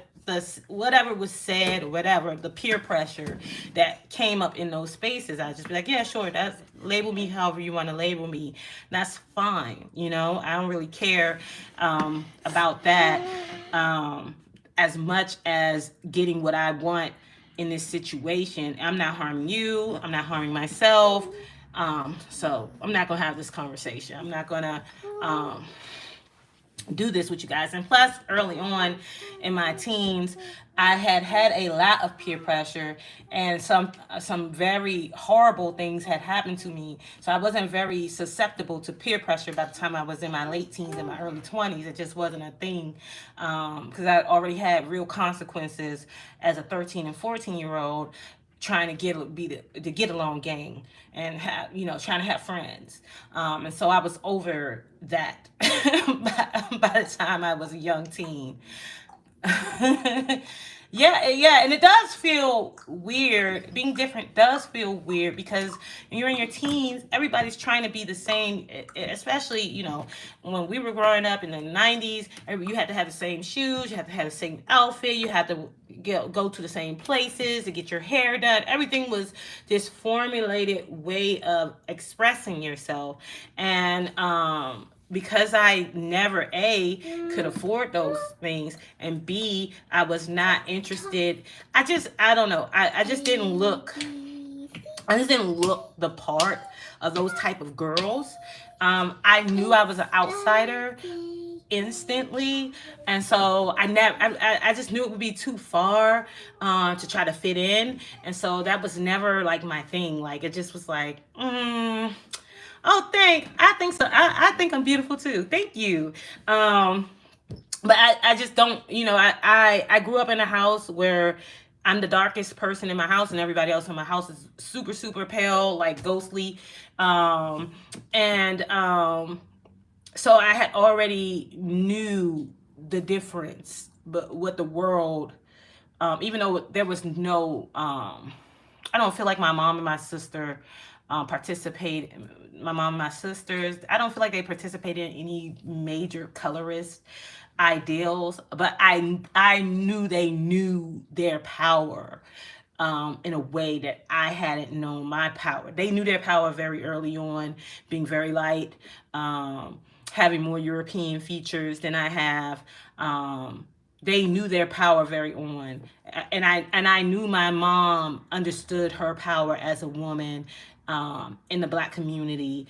whatever was said or whatever, the peer pressure that came up in those spaces, I'd just be like, yeah, sure, that's label me however you want to label me. That's fine. I don't really care about that as much as getting what I want in this situation. I'm not harming you. I'm not harming myself. So I'm not gonna have this conversation. I'm not gonna do this with you guys. And plus, early on in my teens, I had a lot of peer pressure, and some very horrible things had happened to me. So I wasn't very susceptible to peer pressure by the time I was in my late teens and my early 20s. It just wasn't a thing, because I already had real consequences as a 13 and 14-year-old trying to get along gang and have trying to have friends, and so I was over that by the time I was a young teen. Yeah, and it does feel weird. Being different does feel weird because when you're in your teens, everybody's trying to be the same. Especially, when we were growing up in the 90s, you had to have the same shoes, you had to have the same outfit, you had to go to the same places to get your hair done. Everything was this formulated way of expressing yourself. And because I never A, could afford those things, and B, I was not interested. I don't know. I just didn't look. I just didn't look the part of those type of girls. I knew I was an outsider instantly, and so I just knew it would be too far to try to fit in, and so that was never like my thing. Like it just was like, oh, I think so. I think I'm beautiful too. Thank you. But I just don't, I grew up in a house where I'm the darkest person in my house, and everybody else in my house is super, super pale, like ghostly. And So I had already knew the difference, but what the world, even though there was no, I don't feel like my mom and my sister participate. My mom and my sisters, I don't feel like they participated in any major colorist ideals, but I knew they knew their power in a way that I hadn't known my power. They knew their power very early on, being very light, having more European features than I have. They knew their power very on, and I knew my mom understood her power as a woman in the Black community,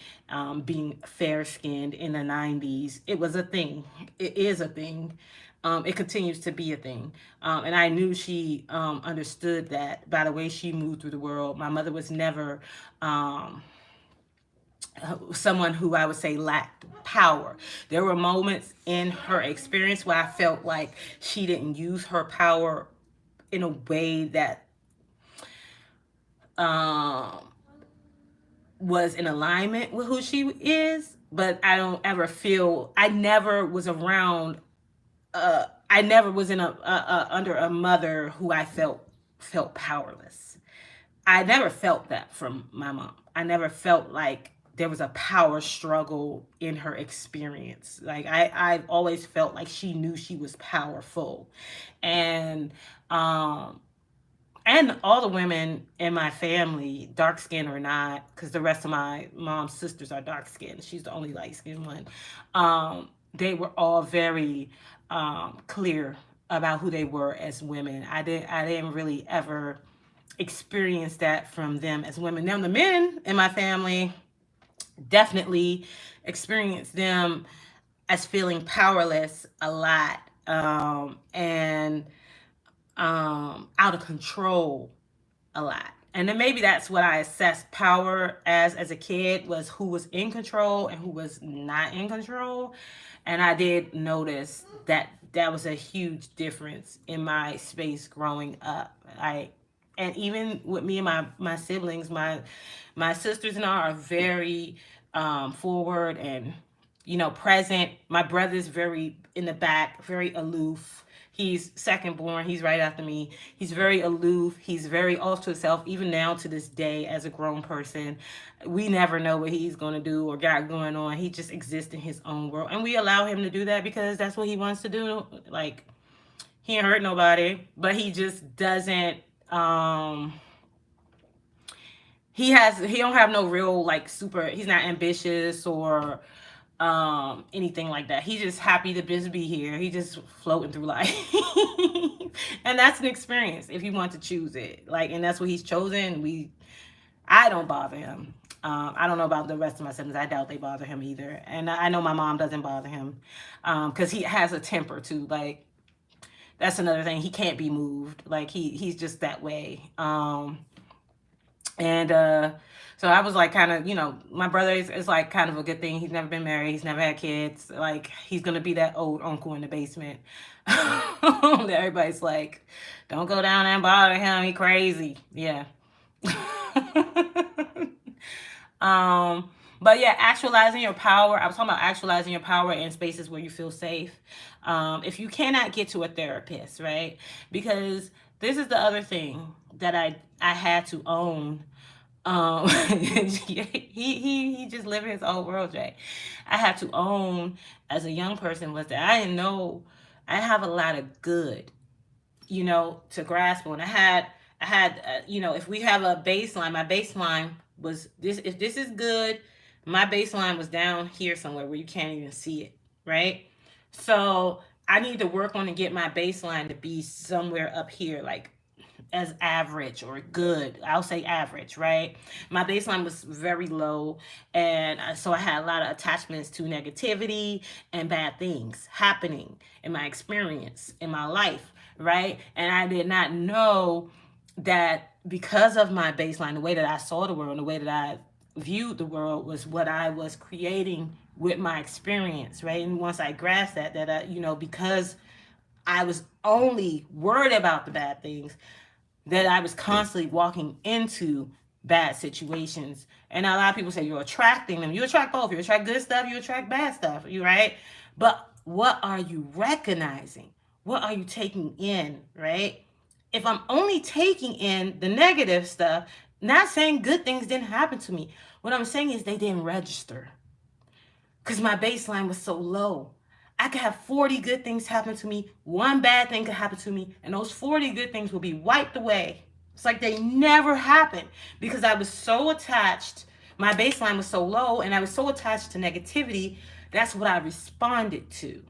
being fair skinned in the 90s. It was a thing. It is a thing. It continues to be a thing. And I knew she understood that by the way she moved through the world. My mother was never someone who I would say lacked power. There were moments in her experience where I felt like she didn't use her power in a way that was in alignment with who she is, but I don't ever feel, I never was around, I never was in under a mother who I felt powerless. I never felt that from my mom. I never felt like there was a power struggle in her experience. Like I always felt like she knew she was powerful. And all the women in my family, dark skinned or not, because the rest of my mom's sisters are dark skinned. She's the only light skinned one. They were all very clear about who they were as women. I didn't really ever experience that from them as women. Now the men in my family definitely experienced them as feeling powerless a lot, and out of control a lot. And then maybe that's what I assessed power as a kid, was who was in control and who was not in control. And I did notice that that was a huge difference in my space growing up. And even with me and my siblings, my sisters and I are very forward and present. My brother's very in the back, very aloof. He's second born. He's right after me. He's very aloof. He's very off to himself, even now to this day as a grown person. We never know what he's going to do or got going on. He just exists in his own world. And we allow him to do that because that's what he wants to do. Like, He ain't hurt nobody, but he just doesn't. He don't have no real like super. He's not ambitious or anything like that. He's just happy to just be here. He just floating through life. And that's an experience if you want to choose it. Like, and that's what he's chosen. I don't bother him. I don't know about the rest of my siblings. I doubt they bother him either. And I know my mom doesn't bother him because he has a temper too. Like, that's another thing. He can't be moved. Like, he's just that way. And so I was like, kind of, my brother is like kind of a good thing. He's never been married. He's never had kids. Like, he's going to be that old uncle in the basement. That everybody's like, don't go down there and bother him. He crazy. Yeah. But yeah, actualizing your power. I was talking about actualizing your power in spaces where you feel safe. If you cannot get to a therapist, right? Because this is the other thing that I had to own. He just living his own world, right? I had to own as a young person was that I didn't know I have a lot of good, to grasp on. I had, if we have a baseline, my baseline was this. If this is good, my baseline was down here somewhere where you can't even see it, right? So I need to work on to get my baseline to be somewhere up here, like as average or good. I'll say average, right? My baseline was very low. And so I had a lot of attachments to negativity and bad things happening in my experience, in my life, right? And I did not know that because of my baseline, the way that I saw the world, the way that I viewed the world was what I was creating with my experience, right? And once I grasped that I, because I was only worried about the bad things, that I was constantly walking into bad situations. And a lot of people say you're attracting them. You attract both. You attract good stuff, you attract bad stuff, you right? But what are you recognizing? What are you taking in, right? If I'm only taking in the negative stuff, not saying good things didn't happen to me. What I'm saying is they didn't register because my baseline was so low. I could have 40 good things happen to me. One bad thing could happen to me. And those 40 good things will be wiped away. It's like they never happened because I was so attached. My baseline was so low and I was so attached to negativity. That's what I responded to.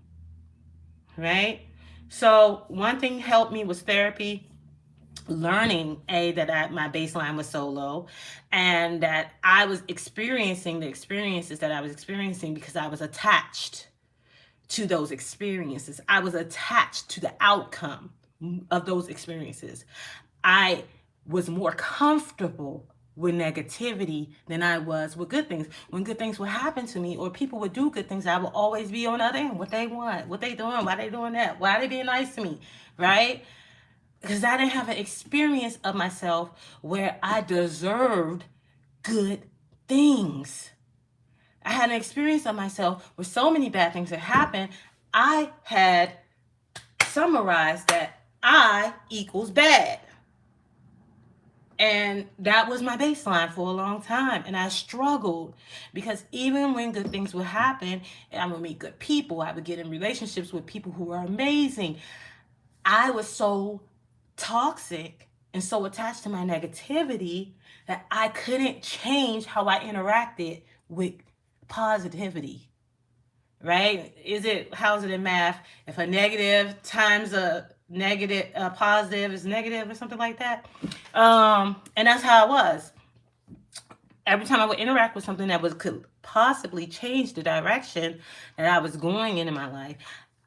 Right? So one thing helped me was therapy. Learning that my baseline was so low and that I was experiencing the experiences that I was experiencing because I was attached to those experiences. I was attached to the outcome of those experiences. I was more comfortable with negativity than I was with good things. When good things would happen to me or people would do good things, I would always be on the other end. What they want, what they doing, why they doing that, why they being nice to me, right? Because I didn't have an experience of myself where I deserved good things. I had an experience of myself where so many bad things had happened. I had summarized that I equals bad. And that was my baseline for a long time. And I struggled because even when good things would happen, I would meet good people. I would get in relationships with people who were amazing. I was so toxic and so attached to my negativity that I couldn't change how I interacted with positivity, right? How's it in math? If a negative times a positive is negative or something like that. And that's how it was. Every time I would interact with something that could possibly change the direction that I was going in my life,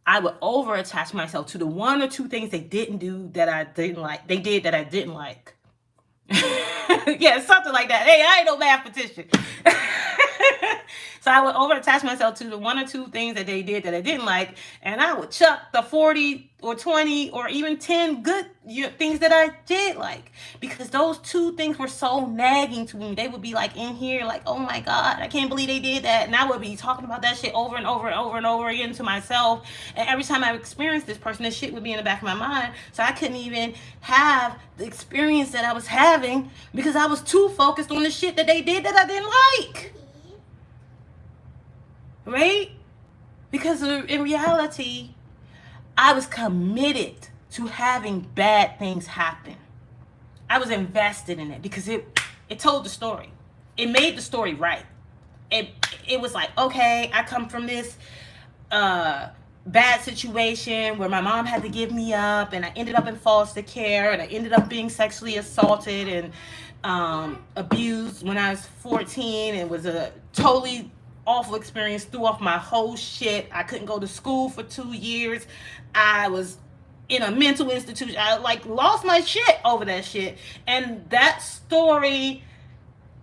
I would over attach myself to the one or two things they didn't do that I didn't like. They did that I didn't like. Yeah, something like that. Hey, I ain't no mathematician. So I would over attach myself to the one or two things that they did that I didn't like, and I would chuck the 40 or 20 or even 10 good things that I did like, because those two things were so nagging to me. They would be like in here like, oh my God, I can't believe they did that. And I would be talking about that shit over and over and over and over again to myself. And every time I experienced this person, this shit would be in the back of my mind. So I couldn't even have the experience that I was having because I was too focused on the shit that they did that I didn't like. Right? Because in reality, I was committed to having bad things happen. I was invested in it because it told the story. It made the story right. It was like, okay, I come from this bad situation where my mom had to give me up, and I ended up in foster care, and I ended up being sexually assaulted and abused when I was 14. It was a totally awful experience, threw off my whole shit. I couldn't go to school for 2 years. I was in a mental institution. I like lost my shit over that shit. And that story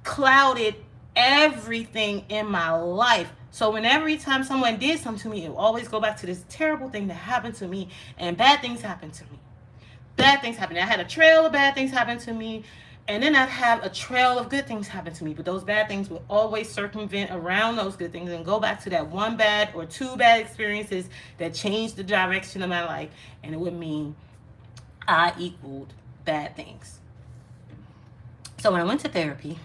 clouded everything in my life. So when every time someone did something to me, it would always go back to this terrible thing that happened to me, and bad things happened to me. Bad things happened. I had a trail of bad things happen to me, and then I'd have a trail of good things happen to me. But those bad things would always circumvent around those good things and go back to that one bad or two bad experiences that changed the direction of my life, and it would mean I equaled bad things. So when I went to therapy,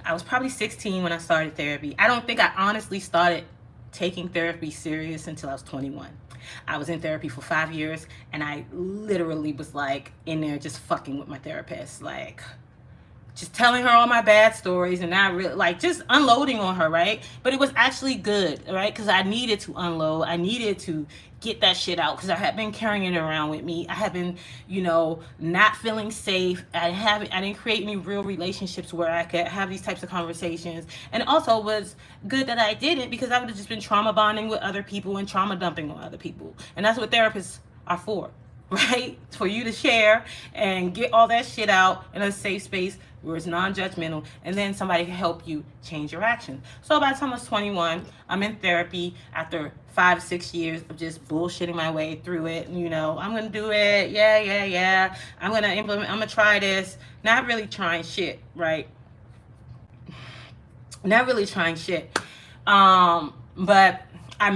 I was probably 16 when I started therapy. I don't think I honestly started taking therapy serious until I was 21. I was in therapy for 5 years, and I literally was like in there just fucking with my therapist, like just telling her all my bad stories and not really like just unloading on her, right? But it was actually good, right? Because I needed to unload. I needed to get that shit out because I had been carrying it around with me. I had been, not feeling safe. I didn't create any real relationships where I could have these types of conversations. And it also was good that I didn't, because I would have just been trauma bonding with other people and trauma dumping on other people. And that's what therapists are for, right? For you to share and get all that shit out in a safe space where it's non-judgmental, and then somebody can help you change your action. So by the time I was 21, I'm in therapy after 5-6 years of just bullshitting my way through it. I'm gonna do it. Yeah. I'm gonna implement. I'm gonna try this. Not really trying shit, right? Not really trying shit. But I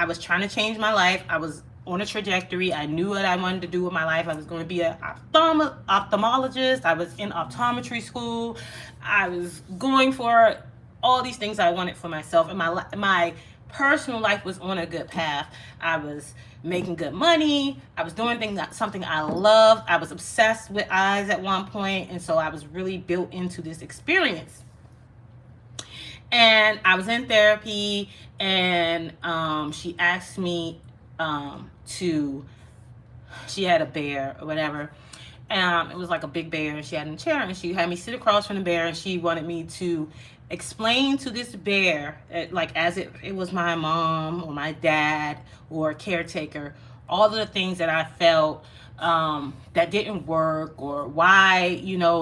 was trying to change my life. I was on a trajectory. I knew what I wanted to do with my life. I was going to be an ophthalmologist. I was in optometry school. I was going for all these things I wanted for myself, and my personal life was on a good path. I was making good money. I was doing something I loved. I was obsessed with eyes at one point, and so I was really built into this experience. And I was in therapy, and she asked me she had a bear or whatever. It was like a big bear, and she had in a chair, and she had me sit across from the bear, and she wanted me to explain to this bear, like as it was my mom or my dad or a caretaker, all of the things that I felt that didn't work, or why,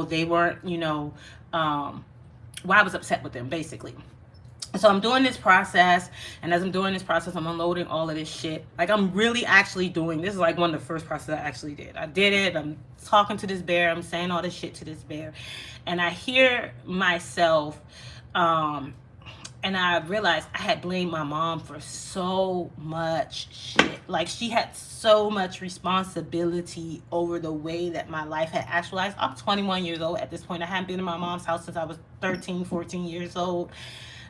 they weren't, why I was upset with them, basically. So I'm doing this process, and as I'm doing this process, I'm unloading all of this shit. Like, I'm really actually doing this. Is like one of the first processes I actually did. I did it. I'm talking to this bear. I'm saying all this shit to this bear, and I hear myself, and I realized I had blamed my mom for so much shit. Like, she had so much responsibility over the way that my life had actualized. I'm 21 years old at this point. I hadn't been in my mom's house since I was 13, 14 years old.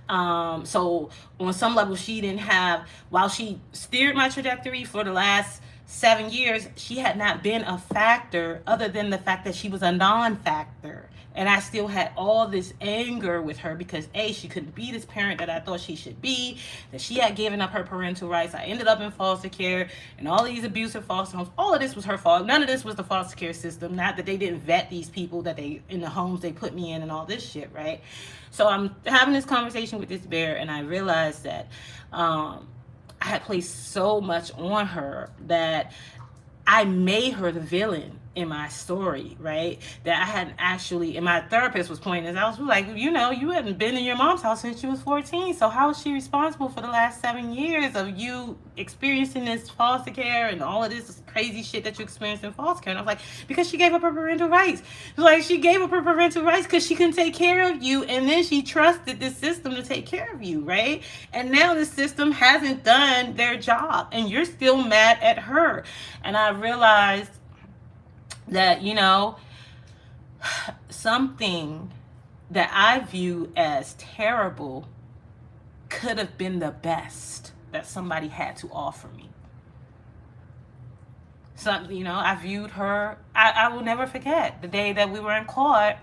So on some level, she didn't have, while she steered my trajectory for the last 7 years, she had not been a factor other than the fact that she was a non-factor. And I still had all this anger with her because she couldn't be this parent that I thought she should be, that she had given up her parental rights. I ended up in foster care and all these abusive foster homes. All of this was her fault. None of this was the foster care system. Not that they didn't vet these people that in the homes they put me in and all this shit, right? So I'm having this conversation with this bear, and I realized that I had placed so much on her that I made her the villain in my story, right? That I hadn't actually, and my therapist was pointing this out. I was like, you hadn't been in your mom's house since you was 14. So how is she responsible for the last 7 years of you experiencing this foster care and all of this crazy shit that you experienced in foster care? And I was like, because she gave up her parental rights. Like, she gave up her parental rights because she couldn't take care of you, and then she trusted this system to take care of you, right? And now the system hasn't done their job, and you're still mad at her. And I realized that, something that I view as terrible could have been the best that somebody had to offer me. Something, you know, I viewed her. I will never forget the day that we were in court,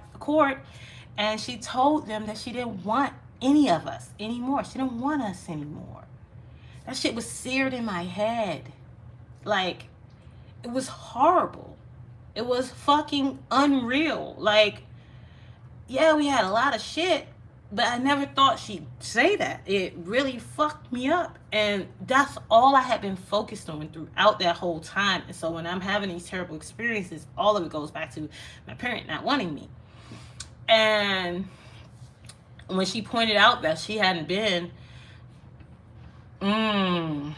and she told them that she didn't want any of us anymore. She didn't want us anymore. That shit was seared in my head. Like, it was horrible. It was fucking unreal. Like, yeah, we had a lot of shit, but I never thought she'd say that. It really fucked me up. And that's all I had been focused on throughout that whole time. And so when I'm having these terrible experiences, all of it goes back to my parent not wanting me. And when she pointed out that she hadn't been, I'm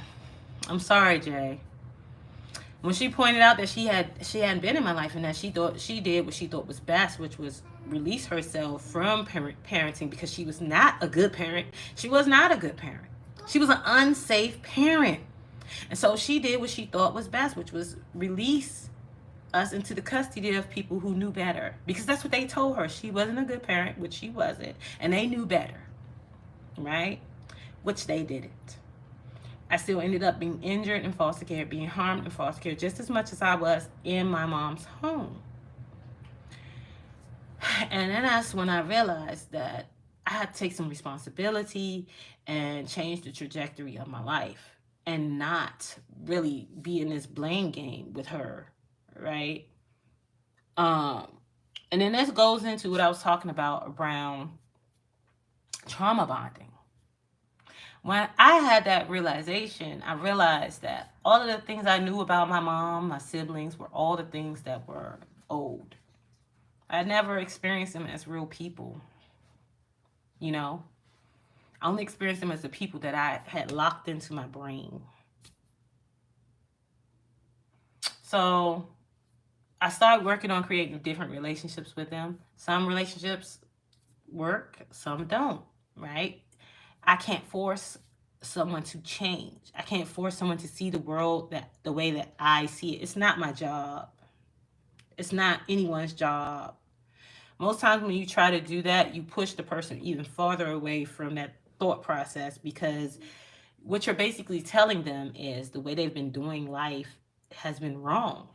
sorry, Jay. When she pointed out that she hadn't been in my life, and that she thought she did what she thought was best, which was release herself from parenting, because she was not a good parent. She was not a good parent. She was an unsafe parent. And so she did what she thought was best, which was release us into the custody of people who knew better. Because that's what they told her. She wasn't a good parent, which she wasn't. And they knew better. Right? Which they didn't. I still ended up being injured in foster care, being harmed in foster care, just as much as I was in my mom's home. And then that's when I realized that I had to take some responsibility and change the trajectory of my life and not really be in this blame game with her, right? And then this goes into what I was talking about around trauma bonding. When I had that realization, I realized that all of the things I knew about my mom, my siblings, were all the things that were old. I never experienced them as real people. You know, I only experienced them as the people that I had locked into my brain. So I started working on creating different relationships with them. Some relationships work, some don't, right? I can't force someone to change. I can't force someone to see the world the way that I see it. It's not my job. It's not anyone's job. Most times when you try to do that, you push the person even farther away from that thought process, because what you're basically telling them is the way they've been doing life has been wrong.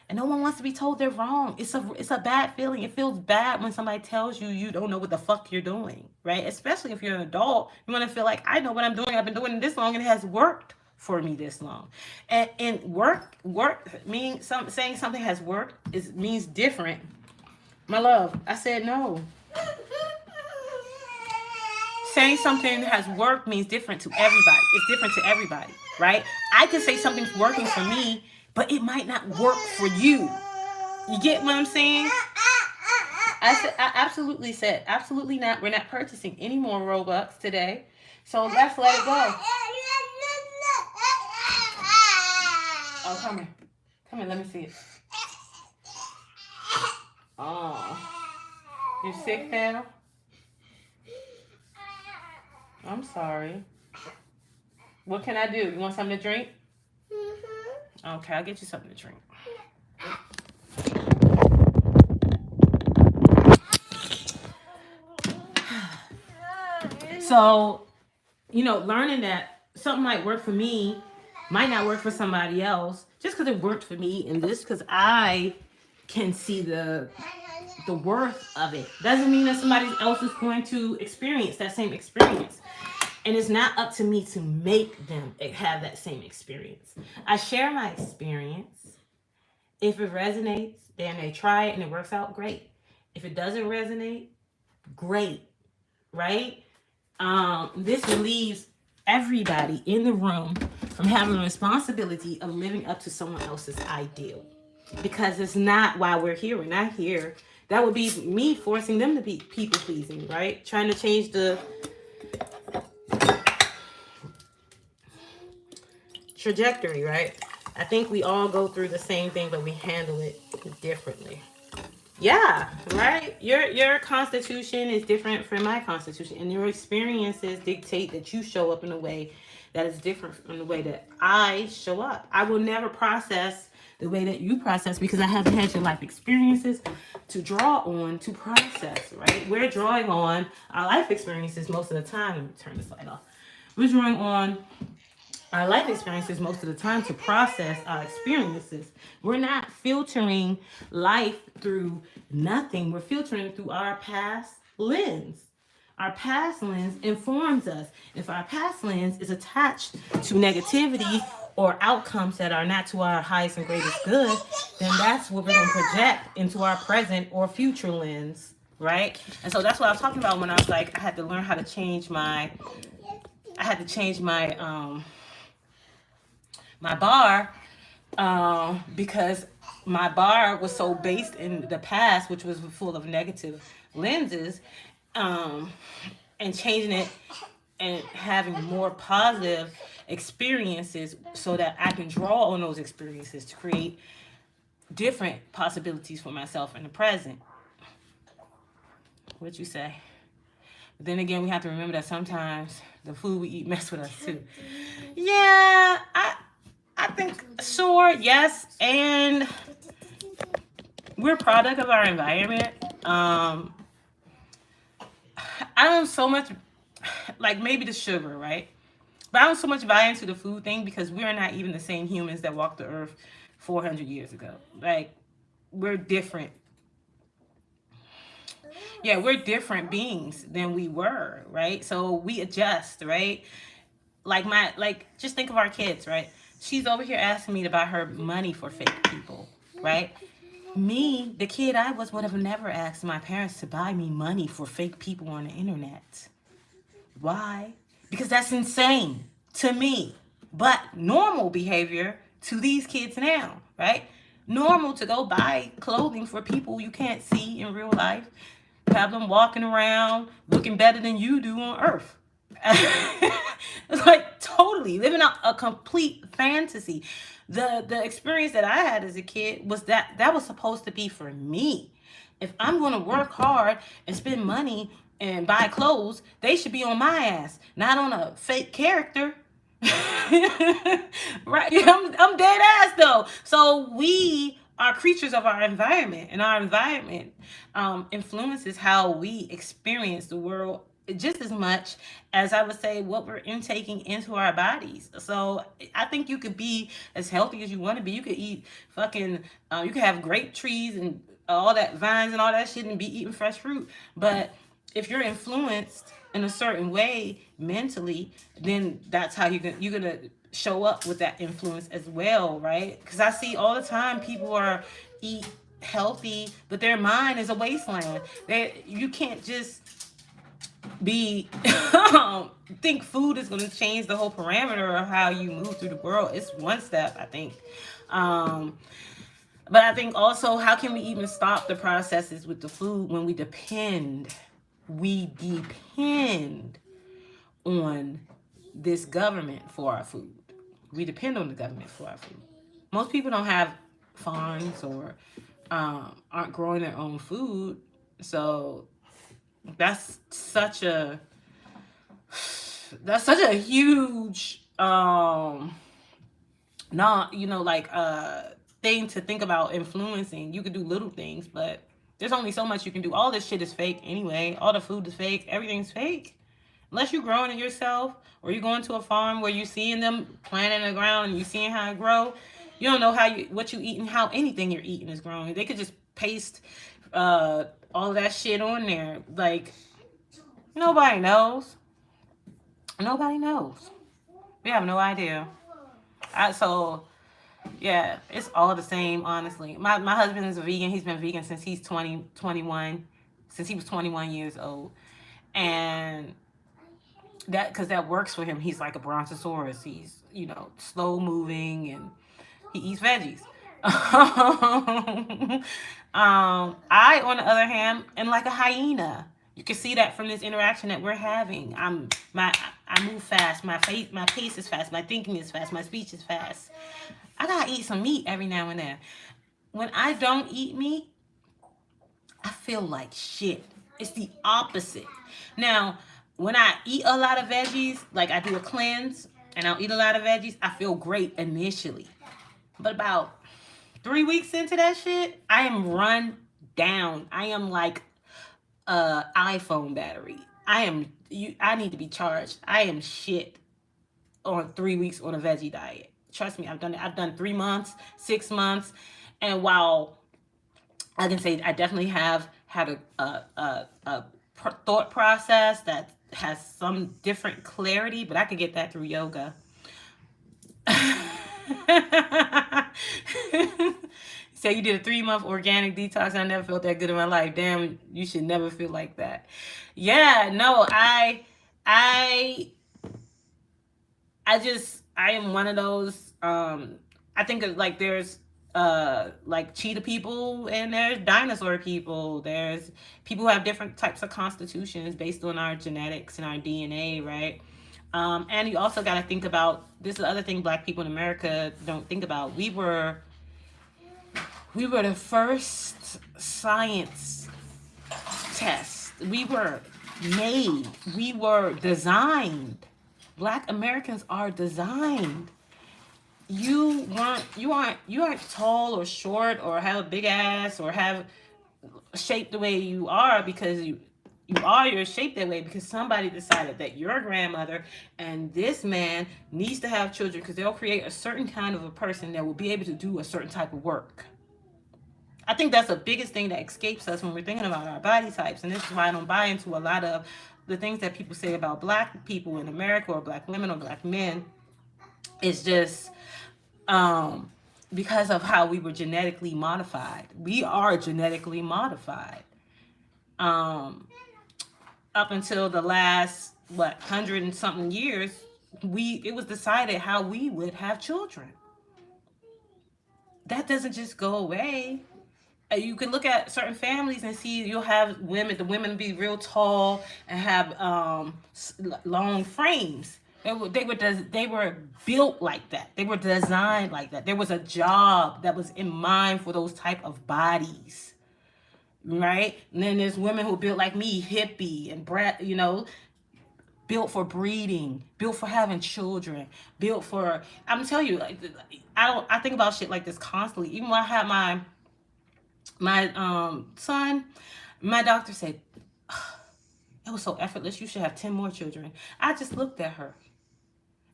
And no one wants to be told they're wrong. It's a bad feeling. It feels bad when somebody tells you you don't know what the fuck you're doing, right? Especially if you're an adult. You want to feel like, I know what I'm doing. I've been doing it this long and it has worked for me this long. And work meaning saying something has worked means different. My love, I said no. Saying something has worked means different to everybody. It's different to everybody, right? I can say something's working for me, but it might not work for you. You get what I'm saying? I absolutely said, absolutely not. We're not purchasing any more Robux today. So let's let it go. Oh, come here. Come here, let me see it. Oh. You're sick now? I'm sorry. What can I do? You want something to drink? Okay, I'll get you something to drink. So, learning that something might work for me might not work for somebody else, just because it worked for me, and just because I can see the worth of it doesn't mean that somebody else is going to experience that same experience. And it's not up to me to make them have that same experience. I share my experience. If it resonates, then they try it and it works out, great. If it doesn't resonate, great, right? This relieves everybody in the room from having the responsibility of living up to someone else's ideal. Because it's not why we're here. We're not here. That would be me forcing them to be people pleasing, right? Trying to change the trajectory, right? I think we all go through the same thing, but we handle it differently. Yeah, right? Your constitution is different from my constitution, and your experiences dictate that you show up in a way that is different from the way that I show up. I will never process the way that you process because I haven't had your life experiences to draw on to process, right? We're drawing on our life experiences most of the time. Let me turn this light off. We're drawing on our life experiences most of the time to process our experiences. We're not filtering life through nothing. We're filtering through our past lens. Our past lens informs us. If our past lens is attached to negativity or outcomes that are not to our highest and greatest good, then that's what we're going to project into our present or future lens, right? And so that's what I was talking about when I was like, I had to learn how to change my, I had to change my bar, because my bar was so based in the past, which was full of negative lenses, um, and changing it and having more positive experiences so that I can draw on those experiences to create different possibilities for myself in the present. What you say? But then again, we have to remember that sometimes the food we eat mess with us too. Yeah, I think sure, yes, and we're a product of our environment. I don't so much like maybe the sugar, right? But I don't so much buy into the food thing because we're not even the same humans that walked the earth 400 years ago. Like, we're different. Yeah, we're different beings than we were, right? So we adjust, right? Like just think of our kids, right? She's over here asking me to buy her money for fake people, right? Me, the kid I was, would have never asked my parents to buy me money for fake people on the internet. Why? Because that's insane to me. But normal behavior to these kids now, right? Normal to go buy clothing for people you can't see in real life, have them walking around looking better than you do on earth. It's like totally living out a complete fantasy. The experience that I had as a kid was that was supposed to be for me. If I'm going to work hard and spend money and buy clothes, they should be on my ass, not on a fake character. Right? I'm dead ass though. So we are creatures of our environment, and our environment influences how we experience the world just as much as I would say what we're intaking into our bodies. So I think you could be as healthy as you want to be. You could eat fucking, you could have grape trees and all that vines and all that shit and be eating fresh fruit. But if you're influenced in a certain way mentally, then that's how you're gonna show up with that influence as well, right? Because I see all the time people are eat healthy, but their mind is a wasteland. You can't just be think food is going to change the whole parameter of how you move through the world. It's one step, I think. But I think also, how can we even stop the processes with the food when we depend on this government for our food? We depend on the government for our food. Most people don't have farms or aren't growing their own food. So that's such a huge not like thing to think about influencing. You could do little things, but there's only so much you can do. All this shit is fake anyway. All the food is fake. Everything's fake. Unless you're growing it yourself, or you're going to a farm where you're seeing them planting in the ground and you're seeing how it grow. You don't know what you eat and how anything you're eating is growing. They could just paste all that shit on there. Like, nobody knows. Nobody knows. We have no idea. So yeah, it's all the same, honestly. My husband is a vegan. He's been vegan since he's 21, since he was 21 years old. And because that works for him. He's like a brontosaurus. He's, slow moving, and he eats veggies. I, on the other hand, am like a hyena. You can see that from this interaction that we're having. I move fast. My pace is fast. My thinking is fast. My speech is fast. I gotta eat some meat every now and then. When I don't eat meat, I feel like shit. It's the opposite. Now, when I eat a lot of veggies, like I do a cleanse and I'll eat a lot of veggies, I feel great initially. But about 3 weeks into that shit, I am run down. I am like a iPhone battery. I need to be charged. I am shit on 3 weeks on a veggie diet. Trust me, I've done it. I've done 3 months, 6 months, and while I can say I definitely have had a thought process that has some different clarity, but I could get that through yoga. So you did a 3 month organic detox. I never felt that good in my life. Damn, you should never feel like that. Yeah, no, I I am one of those I think of, like, there's like cheetah people and there's dinosaur people. There's people who have different types of constitutions based on our genetics and our DNA, right? And you also got to think about this is the other thing Black people in America don't think about. We were the first science test. We were made. We were designed. Black Americans are designed. You aren't tall or short or have a big ass or have shaped the way you are because you're shaped that way because somebody decided that your grandmother and this man needs to have children because they'll create a certain kind of a person that will be able to do a certain type of work. I think that's the biggest thing that escapes us when we're thinking about our body types. And this is why I don't buy into a lot of the things that people say about Black people in America or Black women or Black men. It's just because of how we were genetically modified. We are genetically modified. Um, Up until the last, 100 and something years, it was decided how we would have children. That doesn't just go away. You can look at certain families and see you'll have the women be real tall and have long frames. They were built like that. They were designed like that. There was a job that was in mind for those type of bodies, right? And then there's women who built like me, hippie and built for breeding, built for having children, built for. I'm telling you, like, I think about shit like this constantly. Even when I had my son, my doctor said it was so effortless. You should have 10 more children. I just looked at her,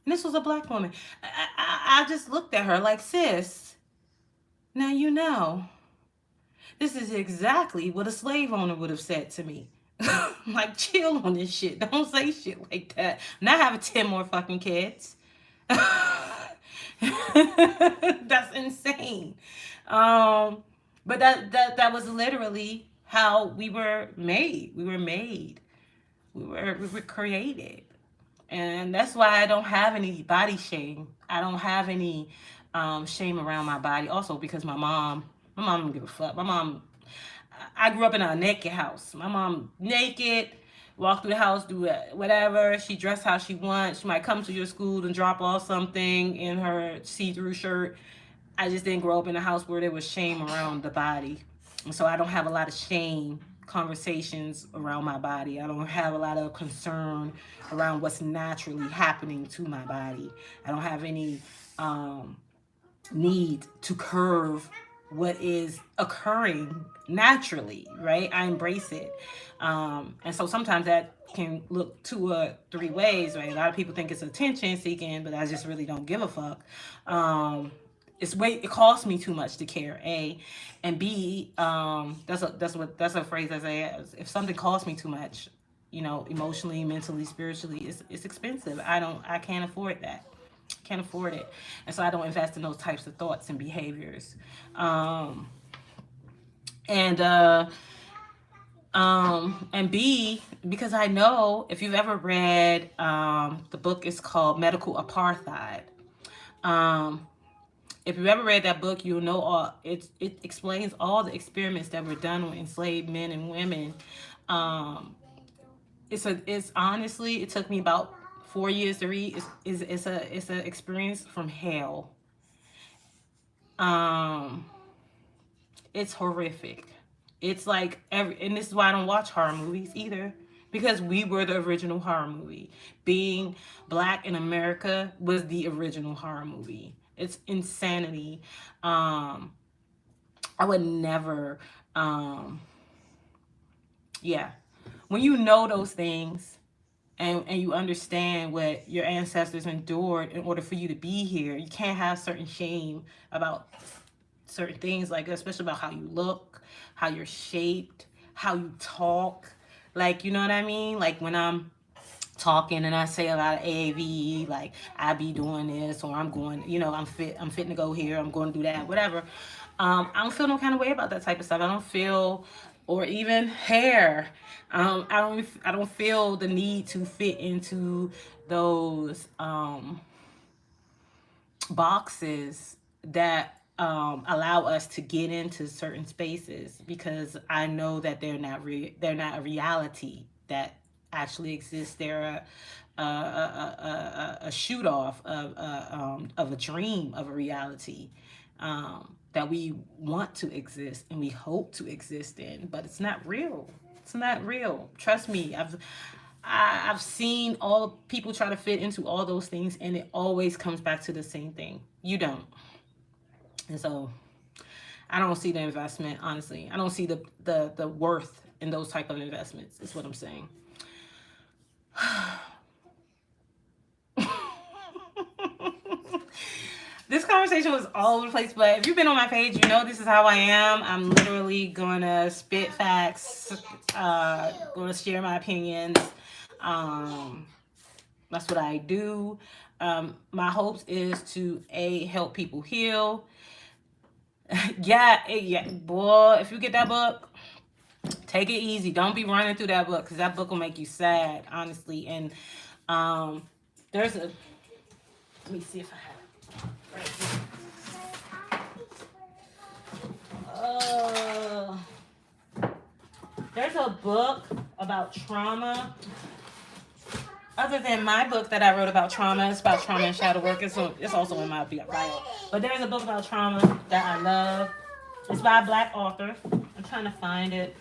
and this was a Black woman. I just looked at her like, sis, now you know. This is exactly what a slave owner would have said to me. Like, chill on this shit. Don't say shit like that. Not having 10 more fucking kids. That's insane. But that was literally how we were made. We were made. We were created. And that's why I don't have any body shame. I don't have any shame around my body. Also because my mom don't give a fuck. I grew up in a naked house. My mom naked, walk through the house, do whatever. She dressed how she wants. She might come to your school and drop off something in her see-through shirt. I just didn't grow up in a house where there was shame around the body. And so I don't have a lot of shame conversations around my body. I don't have a lot of concern around what's naturally happening to my body. I don't have any need to curve what is occurring naturally, right? I embrace it. And so sometimes that can look two or three ways, right? A lot of people think it's attention seeking, but I just really don't give a fuck. It costs me too much to care, A. And B, that's a phrase I say. If something costs me too much, emotionally, mentally, spiritually, it's expensive. I can't afford that. Can't afford it. And so I don't invest in those types of thoughts and behaviors. And B, because I know if you've ever read the book is called Medical Apartheid. If you've ever read that book, you'll know it explains all the experiments that were done on enslaved men and women. It's honestly, it took me about 4 years to read. It's an experience from hell. It's horrific. It's like and this is why I don't watch horror movies either, because we were the original horror movie. Being Black in America was the original horror movie. It's insanity. I would never. Yeah, when you know those things, and you understand what your ancestors endured in order for you to be here. You can't have certain shame about certain things, like especially about how you look, how you're shaped, how you talk. Like, you know what I mean? Like when I'm talking and I say a lot of AAVE, like I be doing this or I'm going, I'm fitting to go here, I'm going to do that, whatever. I don't feel no kind of way about that type of stuff. I don't feel, or even hair. I don't feel the need to fit into those boxes that allow us to get into certain spaces, because I know that they're not a reality that actually exists. They're a shoot off of a dream of a reality that we want to exist and we hope to exist in, but it's not real. It's not real. Trust me. I've seen all people try to fit into all those things, and it always comes back to the same thing. You don't. And so I don't see the investment, honestly. I don't see the worth in those type of investments, is what I'm saying. This conversation was all over the place, but if you've been on my page, you know this is how I am. I'm literally going to spit facts, going to share my opinions. That's what I do. My hopes is to help people heal. Yeah, boy. If you get that book, take it easy. Don't be running through that book, because that book will make you sad, honestly. And there's a. Let me see if I have it right here. There's a book about trauma. Other than my book that I wrote about trauma, it's about trauma and shadow work. It's also in my bio. But there's a book about trauma that I love. It's by a Black author. I'm trying to find it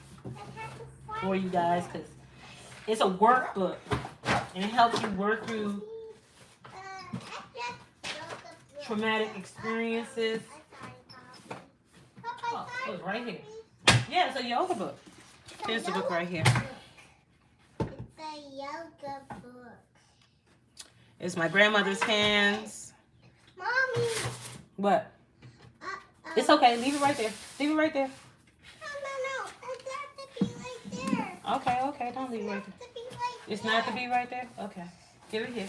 for you guys, because it's a workbook and it helps you work through traumatic experiences. Oh, it's right here. Yeah, it's a yoga book. Here's the book right here. Yoga book. It's my grandmother's hands. Mommy. What? It's okay. Leave it right there. Leave it right there. No. It has to be right there. Okay. Don't leave it right there. It's not to be right there? Okay. Give it here.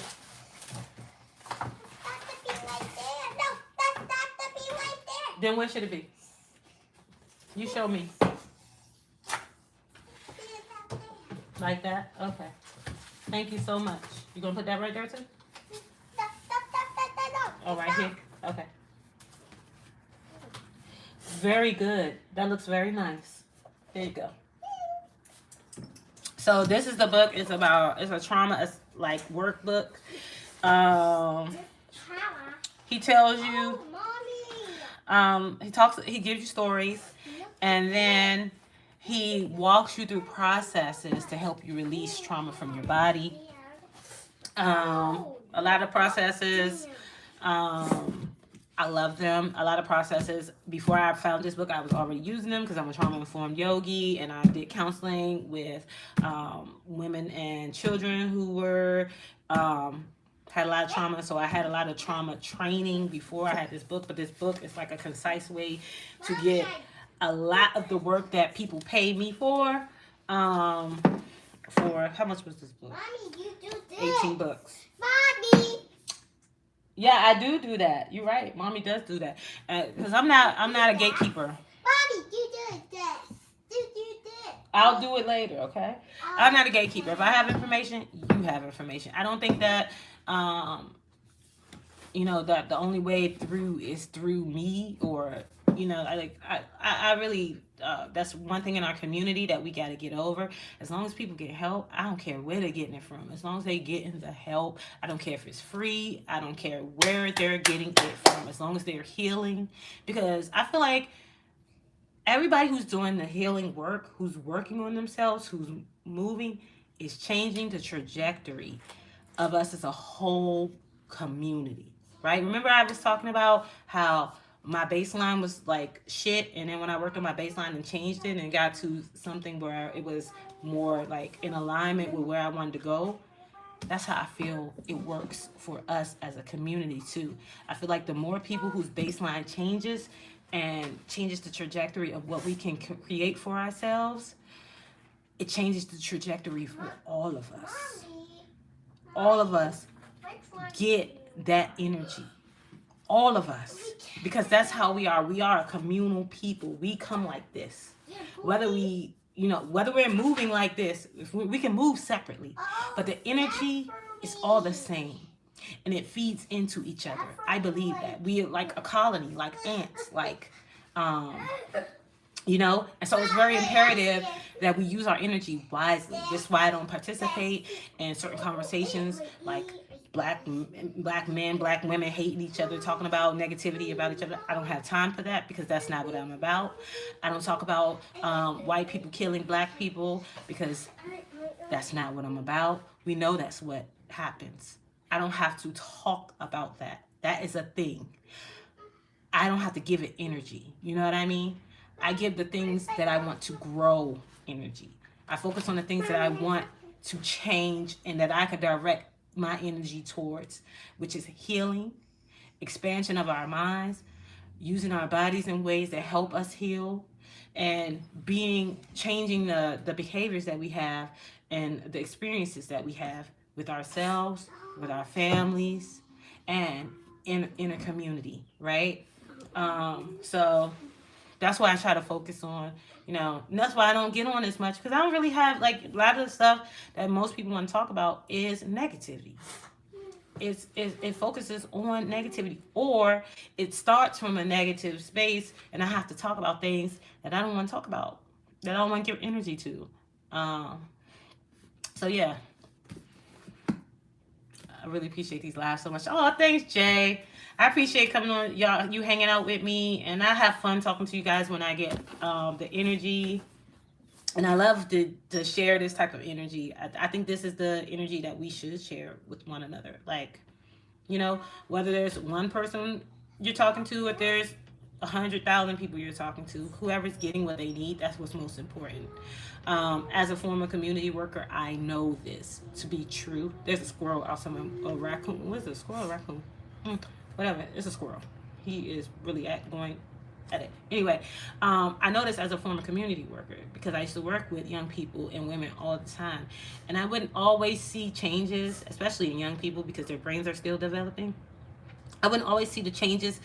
That's to be right there. No, that's not to be right there. Then where should it be? You show me. Like that? Okay. Thank you so much. You gonna put that right there too? Oh, right here? Okay. Very good. That looks very nice. There you go. So this is the book. It's a trauma like workbook. He tells you, he gives you stories, and then he walks you through processes to help you release trauma from your body. A lot of processes, I love them. A lot of processes. Before I found this book, I was already using them because I'm a trauma-informed yogi, and I did counseling with women and children who were had a lot of trauma. So I had a lot of trauma training before I had this book. But this book is like a concise way to get a lot of the work that people pay me for. For how much was this book? Mommy, you do this. 18 bucks. Mommy. Yeah, I do that. You're right. Mommy does do that. Because I'm not a gatekeeper. Mommy, you do this. You do this. I'll do it later, okay? I'm not a gatekeeper. If I have information, you have information. I don't think that that the only way through is through me, or I really that's one thing in our community that we got to get over. As long as people get help, I don't care where they're getting it from. As long as they getting the help, I don't care if it's free. I don't care where they're getting it from. As long as they're healing, because I feel like everybody who's doing the healing work, who's working on themselves, who's moving, is changing the trajectory of us as a whole community, right? Remember I was talking about how my baseline was like shit, and then when I worked on my baseline and changed it and got to something where it was more like in alignment with where I wanted to go, That's how I feel it works for us as a community too. I feel like the more people whose baseline changes and changes the trajectory of what we can create for ourselves, it changes the trajectory for all of us. All of us get that energy. All of us. Because that's how we are. We are a communal people. We come like this. Whether whether we're moving like this, if we can move separately, but the energy is all the same. And it feeds into each other. I believe that. We are like a colony, like ants, like um, and so it's very imperative that we use our energy wisely. This is why I don't participate in certain conversations like black men, black women hating each other, talking about negativity about each other. I don't have time for that because that's not what I'm about. I don't talk about white people killing black people because that's not what I'm about. We know that's what happens. I don't have to talk about that. That is a thing. I don't have to give it energy. You know what I mean? I give the things that I want to grow energy. I focus on the things that I want to change and that I can direct my energy towards, which is healing, expansion of our minds, using our bodies in ways that help us heal, and changing the behaviors that we have and the experiences that we have with ourselves, with our families, and in a community, right? So that's why I try to focus on, and that's why I don't get on as much because I don't really have like a lot of the stuff that most people want to talk about is negativity. It focuses on negativity, or it starts from a negative space, and I have to talk about things that I don't want to talk about, that I don't want to give energy to. So yeah, I really appreciate these lives so much. Oh, thanks, Jay. I appreciate coming on, y'all. You hanging out with me, and I have fun talking to you guys when I get the energy. And I love to share this type of energy. I think this is the energy that we should share with one another. Like, whether there's one person you're talking to, or there's 100,000 people you're talking to, whoever's getting what they need, that's what's most important. As a former community worker, I know this to be true. There's a squirrel outside, a raccoon. What is it? A squirrel or raccoon? Whatever. It's a squirrel. He is really going at it. Anyway, I know this as a former community worker because I used to work with young people and women all the time. And I wouldn't always see changes, especially in young people because their brains are still developing. I wouldn't always see the changes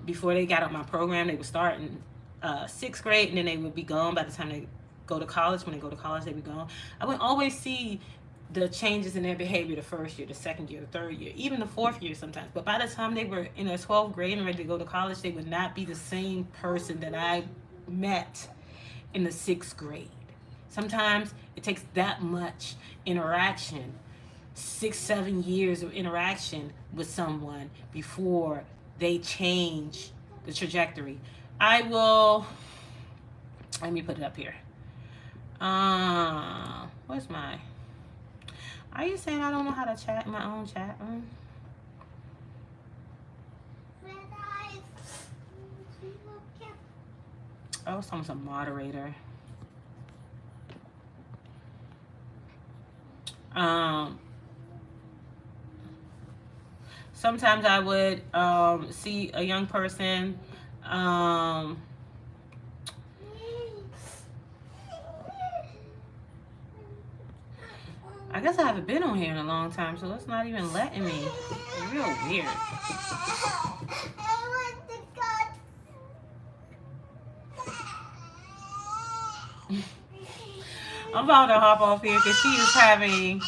before they got on my program. They would start in 6th grade and then they would be gone by the time they go to college. When they go to college, they'd be gone. I wouldn't always see the changes in their behavior the first year, the second year, the third year, even the fourth year sometimes. But by the time they were in their 12th grade and ready to go to college, they would not be the same person that I met in the 6th grade. Sometimes it takes that much interaction, 6-7 years of interaction with someone before they change the trajectory. Let me put it up here. Where's my... Are you saying I don't know how to chat in my own chat room? Oh, someone's a moderator. Sometimes I would see a young person I guess I haven't been on here in a long time, so it's not even letting me. It's real weird. I'm about to hop off here because she is having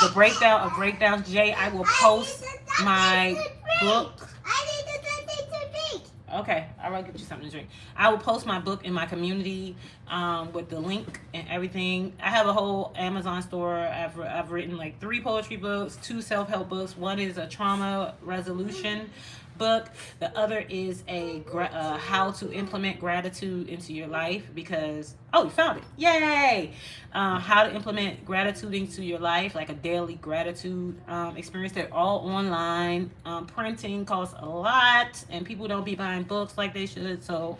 the breakdown of breakdowns. Jay, I will post my book. Okay, I'll get you something to drink. I will post my book in my community with the link and everything. I have a whole Amazon store. I've written like 3 poetry books, 2 self-help books. One is a trauma resolution book. The other is a how to implement gratitude into your life because, oh, you found it. Yay! How to implement gratitude into your life, like a daily gratitude experience. They're all online. Printing costs a lot and people don't be buying books like they should. So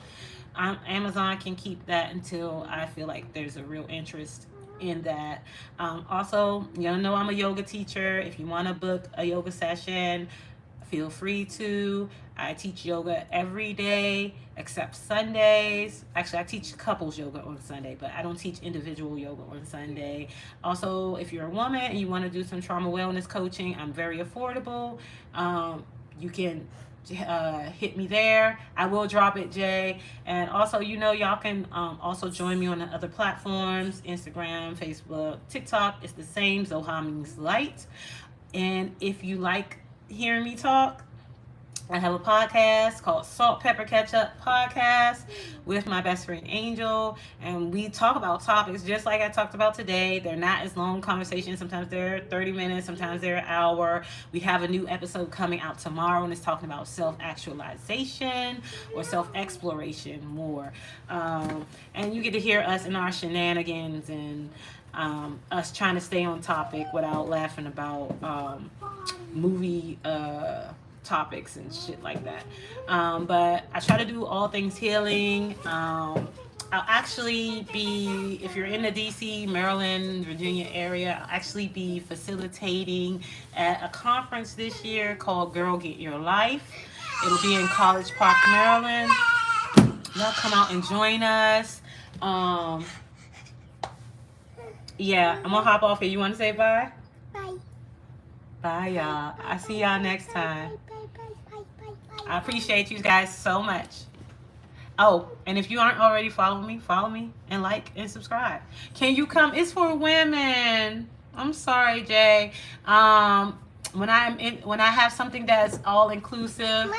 Amazon can keep that until I feel like there's a real interest in that. Also, you know I'm a yoga teacher. If you want to book a yoga session, feel free to. I teach yoga every day except Sundays. Actually, I teach couples yoga on Sunday, but I don't teach individual yoga on Sunday. Also, if you're a woman and you want to do some trauma wellness coaching, I'm very affordable. You can hit me there. I will drop it, Jay. And also, y'all can also join me on the other platforms: Instagram, Facebook, TikTok. It's the same. Zoha means light. And if you like hearing me talk, I have a podcast called Salt Pepper Ketchup Podcast with my best friend Angel, and we talk about topics just like I talked about today. They're not as long conversations. Sometimes they're 30 minutes, sometimes they're an hour. We have a new episode coming out tomorrow, and it's talking about self-actualization or self-exploration more. And you get to hear us in our shenanigans and us trying to stay on topic without laughing about movie topics and shit like that. But I try to do all things healing. I'll actually be, if you're in the DC, Maryland, Virginia area, I'll actually be facilitating at a conference this year called Girl Get Your Life. It'll be in College Park, Maryland. Y'all come out and join us. Yeah, I'm gonna hop off here. You want to say bye? Bye. Bye, y'all. I see y'all next time. I appreciate you guys so much. Oh, and if you aren't already following me, follow me and like and subscribe. Can you come? It's for women. I'm sorry, Jay. When I have something that's all inclusive,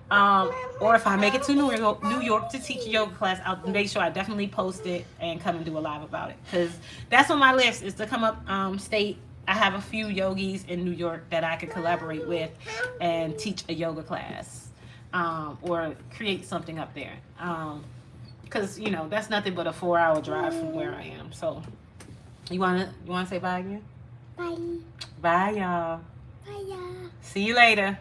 or if I make it to New York to teach a yoga class, I'll make sure I definitely post it and come and do a live about it, because that's on my list, is to come up state. I have a few yogis in New York that I could collaborate with and teach a yoga class, or create something up there. Because that's nothing but a 4-hour drive from where I am. So you wanna say bye again? Bye. Bye, y'all. Bye. See you later.